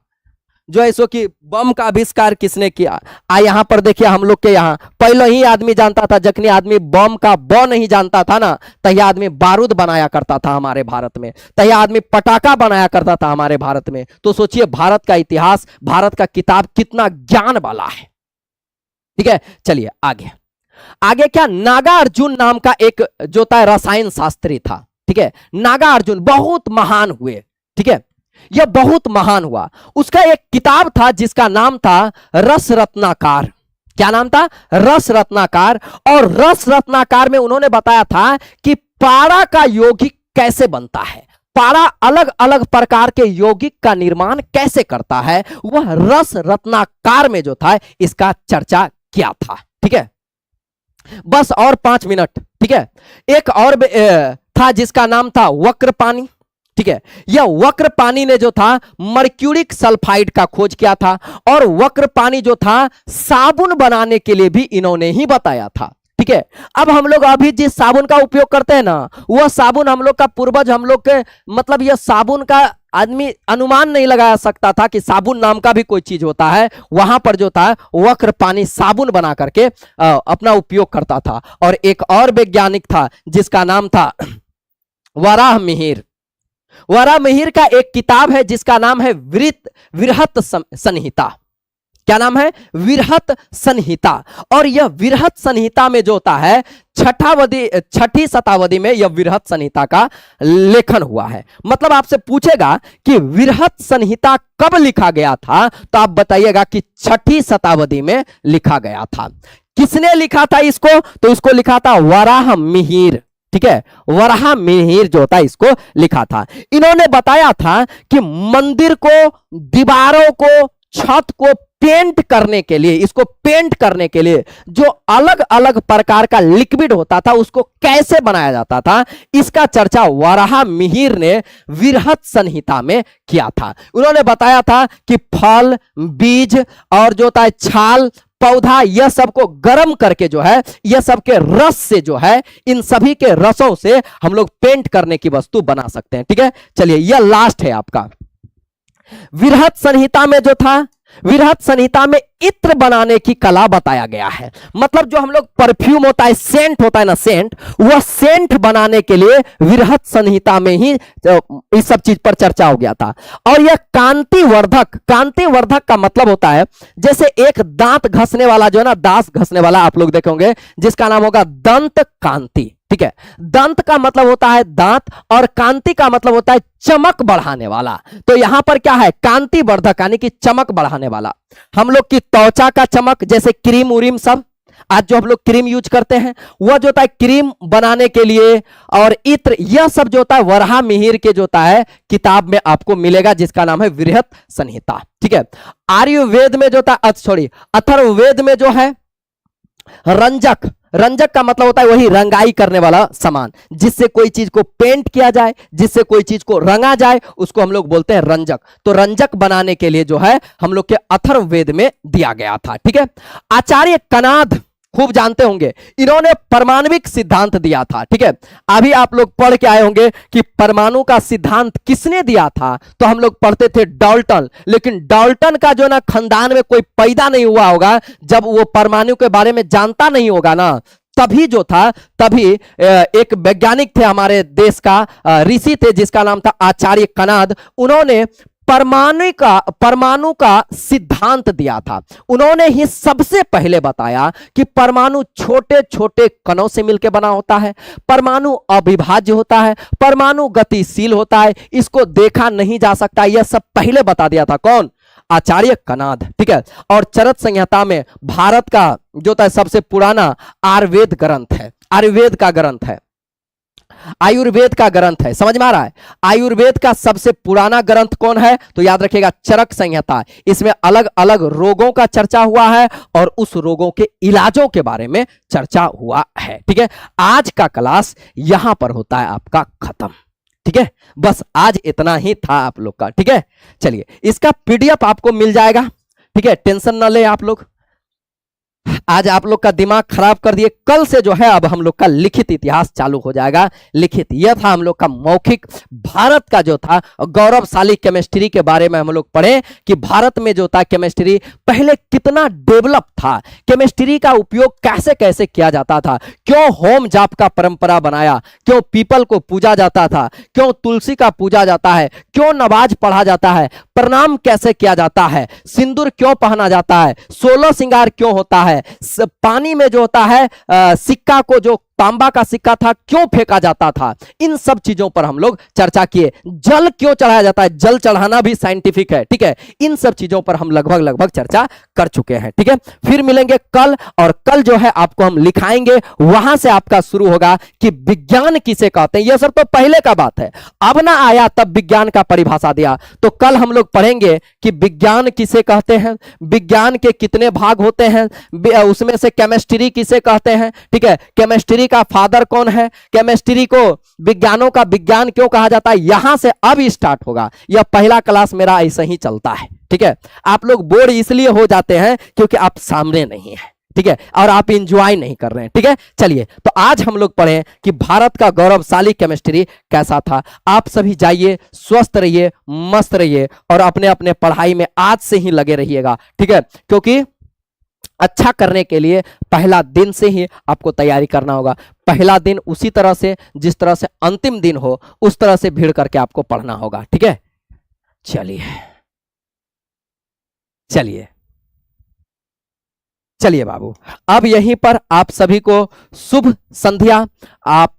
जो है सो कि बम का आविष्कार किसने किया। यहां पर देखिए, हम लोग के यहाँ पहले ही आदमी जानता था, जखनी आदमी बम का ब नहीं जानता था ना, तही आदमी बारूद बनाया करता था हमारे भारत में, तही आदमी पटाखा बनाया करता था हमारे भारत में। तो सोचिए भारत का इतिहास, भारत का किताब कितना ज्ञान वाला है। ठीक है, चलिए आगे क्या, नागार्जुन नाम का एक जो था रसायन शास्त्री था। ठीक है, नागार्जुन बहुत महान हुए। ठीक है, यह बहुत महान हुआ। उसका एक किताब था जिसका नाम था रस रत्नाकार। क्या नाम था? रस रत्नाकार। और रस रत्नाकार में उन्होंने बताया था कि पारा का यौगिक कैसे बनता है, पारा अलग अलग प्रकार के यौगिक का निर्माण कैसे करता है, वह रस रत्नाकार में जो था इसका चर्चा किया था। ठीक है, बस और 5 मिनट। ठीक है, एक और था जिसका नाम था वक्रपानी। ठीक है, यह वक्रपानी ने जो था मर्क्यूरिक सल्फाइड का खोज किया था, और वक्रपानी जो था साबुन बनाने के लिए भी इन्होंने ही बताया था। ठीक है, अब हम लोग अभी जिस साबुन का उपयोग करते हैं ना, वह साबुन हम लोग का पूर्वज, हम लोग के मतलब यह साबुन का आदमी अनुमान नहीं लगा सकता था कि साबुन नाम का भी कोई चीज होता है। वहां पर जो था वक्र पानी साबुन बना करके अपना उपयोग करता था। और एक और वैज्ञानिक था जिसका नाम था वराहमिहिर। वराहमिहिर का एक किताब है जिसका नाम है विरहत संहिता। क्या नाम है? विरहत संहिता। और यह विरहत संहिता में जो होता है छठी शताब्दी में यह विरहत संहिता का लेखन हुआ है। मतलब आपसे पूछेगा कि विरहत संहिता कब लिखा गया था, तो आप बताइएगा कि छठी शताब्दी में लिखा गया था। किसने लिखा था इसको? तो इसको लिखा था वराहमिहिर। ठीक है, वराहमिहिर जो था इसको लिखा था। इन्होंने बताया था कि मंदिर को, दीवारों को, छत को पेंट करने के लिए, इसको पेंट करने के लिए जो अलग अलग प्रकार का लिक्विड होता था उसको कैसे बनाया जाता था, इसका चर्चा वराहमिहिर ने विरहत संहिता में किया था। उन्होंने बताया था कि फल, बीज और जो होता है छाल, पौधा, यह सबको गर्म करके जो है, यह सब के रस से जो है, इन सभी के रसों से हम लोग पेंट करने की वस्तु बना सकते हैं। ठीक है, चलिए यह लास्ट है आपका। विरहत संहिता में जो था, विरहत संहिता में इत्र बनाने की कला बताया गया है। मतलब जो हम लोग परफ्यूम होता है, सेंट होता है ना, सेंट, वह सेंट बनाने के लिए विरहत संहिता में ही इस सब चीज पर चर्चा हो गया था। और यह कांतिवर्धक, कांतिवर्धक का मतलब होता है जैसे एक दांत घसने वाला जो है ना, दांत घसने वाला आप लोग देखेंगे जिसका नाम होगा दंत कांति। ठीक है, दंत का मतलब होता है दांत और कांति का मतलब होता है चमक बढ़ाने वाला। तो यहां पर क्या है? कांति वर्धक यानी कि चमक बढ़ाने वाला। हम लोग की त्वचा का चमक, जैसे क्रीम उरीम सब, आज जो हम लोग क्रीम यूज करते हैं वह जो होता है क्रीम बनाने के लिए, और इत्र, यह सब जो होता है वराहमिहिर के जो होता है किताब में आपको मिलेगा जिसका नाम है विरहत संहिता। ठीक है, आयुर्वेद में जो होता है, अथर्ववेद में जो है रंजक, रंजक का मतलब होता है वही रंगाई करने वाला सामान, जिससे कोई चीज को पेंट किया जाए, जिससे कोई चीज को रंगा जाए, उसको हम लोग बोलते हैं रंजक। तो रंजक बनाने के लिए जो है हम लोग के अथर्ववेद में दिया गया था। ठीक है, आचार्य कनाद खूब जानते होंगे, इन्होंने परमाणविक सिद्धांत दिया था। ठीक है, अभी आप लोग पढ़ के आए होंगे कि परमाणु का सिद्धांत किसने दिया था, तो हम लोग पढ़ते थे डाल्टन। लेकिन डाल्टन का जो ना खानदान में कोई पैदा नहीं हुआ होगा, जब वो परमाणु के बारे में जानता नहीं होगा ना, तभी जो था, तभी एक वैज्ञानिक थे हमारे देश का, ऋषि थे जिसका नाम था आचार्य कनाद। उन्होंने परमाणु का सिद्धांत दिया था। उन्होंने ही सबसे पहले बताया कि परमाणु छोटे छोटे कणों से मिलकर बना होता है, परमाणु अविभाज्य होता है, परमाणु गतिशील होता है, इसको देखा नहीं जा सकता। यह सब पहले बता दिया था कौन? आचार्य कनाद। ठीक है, और चरक संहिता में भारत का जो था सबसे पुराना आयुर्वेद ग्रंथ है, आयुर्वेद का ग्रंथ है, आयुर्वेद का ग्रंथ है। समझ में आ रहा है? आयुर्वेद का सबसे पुराना ग्रंथ कौन है? तो याद रखिएगा चरक संहिता। इसमें अलग अलग रोगों का चर्चा हुआ है और उस रोगों के इलाजों के बारे में चर्चा हुआ है। ठीक है, आज का क्लास यहां पर होता है आपका खत्म। ठीक है, बस आज इतना ही था आप लोग का। ठीक है, चलिए इसका पीडीएफ आपको मिल जाएगा। ठीक है, टेंशन ना ले आप लोग। आज आप लोग का दिमाग खराब कर दिए। कल से जो है अब हम लोग का लिखित इतिहास चालू हो जाएगा। लिखित, यह था हम लोग का मौखिक। भारत का जो था गौरवशाली केमिस्ट्री के बारे में हम लोग पढ़े कि भारत में जो था केमिस्ट्री पहले कितना डेवलप था, केमिस्ट्री का उपयोग कैसे कैसे किया जाता था, क्यों होम जाप का परंपरा बनाया, क्यों पीपल को पूजा जाता था, क्यों तुलसी का पूजा जाता है, क्यों नमाज पढ़ा जाता है, प्रणाम कैसे किया जाता है, सिंदूर क्यों पहना जाता है, 16 श्रृंगार क्यों होता है, पानी में जो होता है सिक्का को, जो तांबा का सिक्का था, क्यों फेंका जाता था। इन सब चीजों पर हम लोग चर्चा किए। जल क्यों चढ़ाया जाता है, जल चढ़ाना भी साइंटिफिक है। ठीक है, इन सब चीजों पर हम लगभग चर्चा कर चुके हैं। ठीक है, फिर मिलेंगे कल, और कल जो है आपको हम लिखाएंगे, वहां से आपका शुरू होगा कि विज्ञान किसे कहते हैं। यह सब तो पहले का बात है, अब ना आया तब विज्ञान का परिभाषा दिया। तो कल हम लोग पढ़ेंगे कि विज्ञान किसे कहते हैं, विज्ञान के कितने भाग होते हैं, उसमें से केमिस्ट्री किसे कहते हैं। ठीक है, केमिस्ट्री का फादर कौन है, केमिस्ट्री को विज्ञानों का विज्ञान क्यों कहा जाता है, यहां से अब स्टार्ट होगा। यह पहला क्लास मेरा ऐसे ही चलता है। ठीक है, आप लोग बोर इसलिए हो जाते हैं क्योंकि आप सामने नहीं है। ठीक है, और आप इंजॉय नहीं कर रहे हैं। ठीक है, चलिए तो आज हम लोग पढ़े कि भारत का गौरवशाली केमिस्ट्री कैसा था। आप सभी जाइए, स्वस्थ रहिए, मस्त रहिए और अपने अपने पढ़ाई में आज से ही लगे रहिएगा। ठीक है, क्योंकि अच्छा करने के लिए पहला दिन से ही आपको तैयारी करना होगा। पहला दिन उसी तरह से जिस तरह से अंतिम दिन हो, उस तरह से भीड़ करके आपको पढ़ना होगा। ठीक है, चलिए चलिए चलिए बाबू, अब यहीं पर आप सभी को शुभ संध्या। आप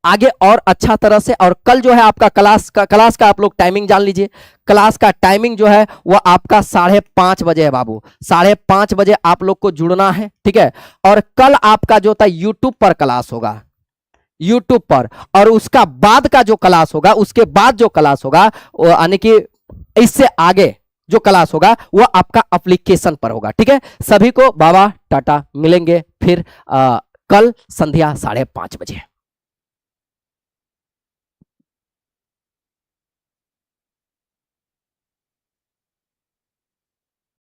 आगे और अच्छा तरह से, और कल जो है आपका क्लास का आप लोग टाइमिंग जान लीजिए। क्लास का टाइमिंग जो है वह आपका 5:30 बजे है बाबू। 5:30 बजे आप लोग को जुड़ना है। ठीक है, और कल आपका जो था यूट्यूब पर क्लास होगा, यूट्यूब पर। और उसका बाद का जो क्लास होगा, उसके बाद जो क्लास होगा यानी कि इससे आगे जो क्लास होगा वो आपका एप्लीकेशन पर होगा। ठीक है, सभी को बाबा टाटा, मिलेंगे फिर कल संध्या 5:30 बजे।